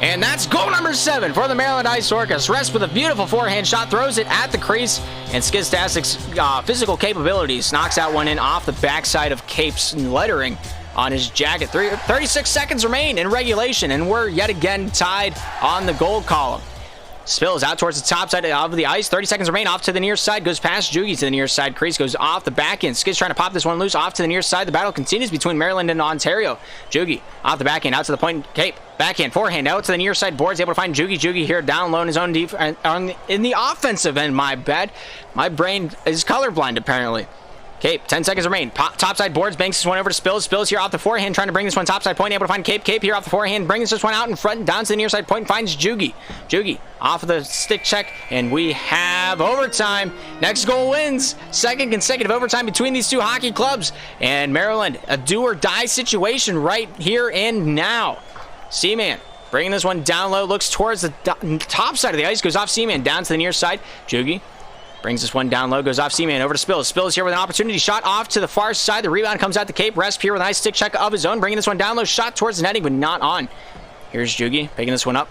[SPEAKER 1] And that's goal number 7 for the Maryland Ice Orcas. Rest with a beautiful forehand shot, throws it at the crease, and Skiztastic's physical capabilities knocks that one in off the backside of Cape's lettering on his jacket. 36 seconds remain in regulation, and we're yet again tied on the goal column. Spills out towards the top side of the ice. 30 seconds remain. Off to the near side. Goes past Jugi to the near side crease. Goes off the back end. Skiz trying to pop this one loose. Off to the near side. The battle continues between Maryland and Ontario. Jugi off the back end. Out to the point. Cape. Backhand. Forehand. Out to the near side boards. Able to find Jugi. Jugi here down low in his own in the offensive end. My bad. My brain is colorblind apparently. Cape, 10 seconds remain. Topside boards, banks this one over to Spills. Spills here off the forehand, trying to bring this one topside point. Able to find Cape. Cape here off the forehand, brings this one out in front, down to the near side point, finds Jugi. Jugi off of the stick check, and we have overtime. Next goal wins. Second consecutive overtime between these two hockey clubs. And Maryland, a do or die situation right here and now. Seaman bringing this one down low, looks towards the top side of the ice, goes off Seaman, down to the near side. Jugi brings this one down low, goes off Seaman, over to Spills. Spills here with an opportunity, shot off to the far side. The rebound comes out to Cape. Rest here with a nice stick check of his own, bringing this one down low, shot towards the netting, but not on. Here's Jugi picking this one up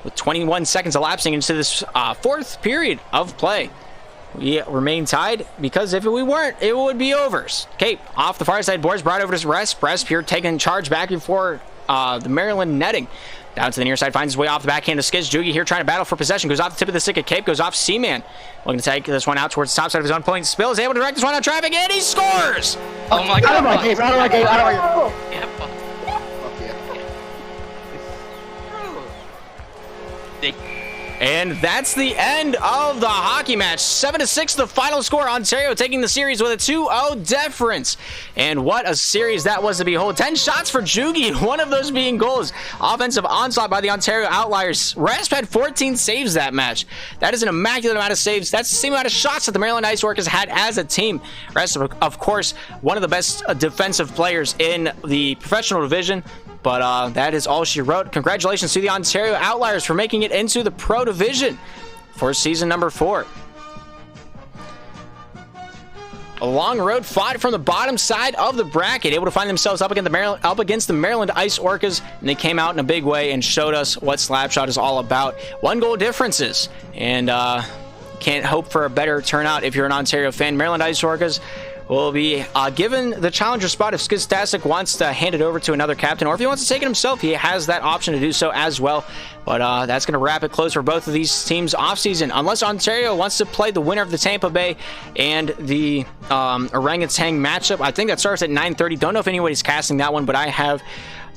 [SPEAKER 1] with 21 seconds elapsing into this fourth period of play. We remain tied because if we weren't, it would be overs. Cape off the far side boards, brought over to Rest. Rest here taking charge back before the Maryland netting. Down to the near side, finds his way off the backhand of Skiz. Jugi here trying to battle for possession. Goes off the tip of the stick of Cape. Goes off Seaman. Looking to take this one out towards the top side of his own point. Spills able to direct this one out traffic, and he scores!
[SPEAKER 5] Oh my god.
[SPEAKER 3] Out of my game, out of my game, out of my game.
[SPEAKER 5] Yeah, fuck.
[SPEAKER 1] And that's the end of the hockey match. 7-6 the final score. Ontario taking the series with a 2-0 deference. And what a series that was to behold. 10 shots for Jugi, one of those being goals. Offensive onslaught by the Ontario Outliers. Rasp had 14 saves that match. That is an immaculate amount of saves. That's the same amount of shots that the Maryland Ice Orcas had as a team. Rasp, of course, one of the best defensive players in the professional division. But that is all she wrote. Congratulations to the Ontario Outliers for making it into the Pro Division for season number 4. A long road fought from the bottom side of the bracket, able to find themselves up against the Maryland Ice Orcas, and they came out in a big way and showed us what Slapshot is all about. 1 goal differences, and can't hope for a better turnout if you're an Ontario fan. Maryland Ice Orcas will be given the challenger spot if Skiztastic wants to hand it over to another captain, or if he wants to take it himself, he has that option to do so as well. But that's going to wrap it close for both of these teams offseason, unless Ontario wants to play the winner of the Tampa Bay and the Orangutan matchup. I think that starts at 9:30. Don't know if anybody's casting that one, but I have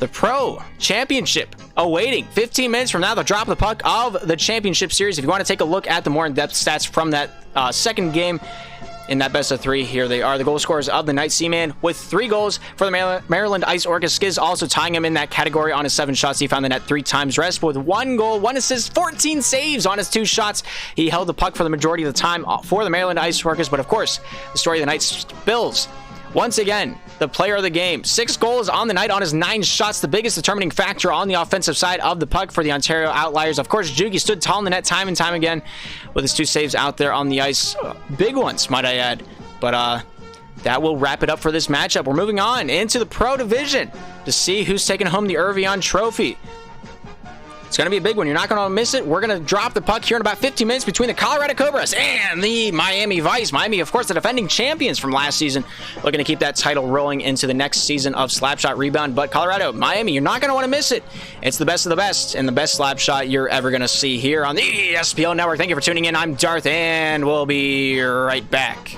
[SPEAKER 1] the Pro Championship awaiting. 15 minutes from now, the drop of the puck of the championship series. If you want to take a look at the more in-depth stats from that second game in that best of 3, here they are. The goal scorers of the night: Seaman with 3 goals for the Maryland Ice Orcas. Skiz also tying him in that category on his 7 shots. He found the net 3 times. Resp with 1 goal, 1 assist, 14 saves on his 2 shots. He held the puck for the majority of the time for the Maryland Ice Orcas. But of course, the story of the night: Spills. Once again, the player of the game. 6 goals on the night on his 9 shots. The biggest determining factor on the offensive side of the puck for the Ontario Outliers. Of course, Jugi stood tall in the net time and time again with his 2 saves out there on the ice. Big ones, might I add. But that will wrap it up for this matchup. We're moving on into the Pro Division to see who's taking home the Irvion Trophy. It's going to be a big one. You're not going to miss it. We're going to drop the puck here in about 15 minutes between the Colorado Cobras and the Miami Vice. Miami, of course, the defending champions from last season, looking to keep that title rolling into the next season of Slapshot Rebound. But Colorado, Miami, you're not going to want to miss it. It's the best of the best and the best Slapshot you're ever going to see here on the SPL Network. Thank you for tuning in. I'm Darth, and we'll be right back.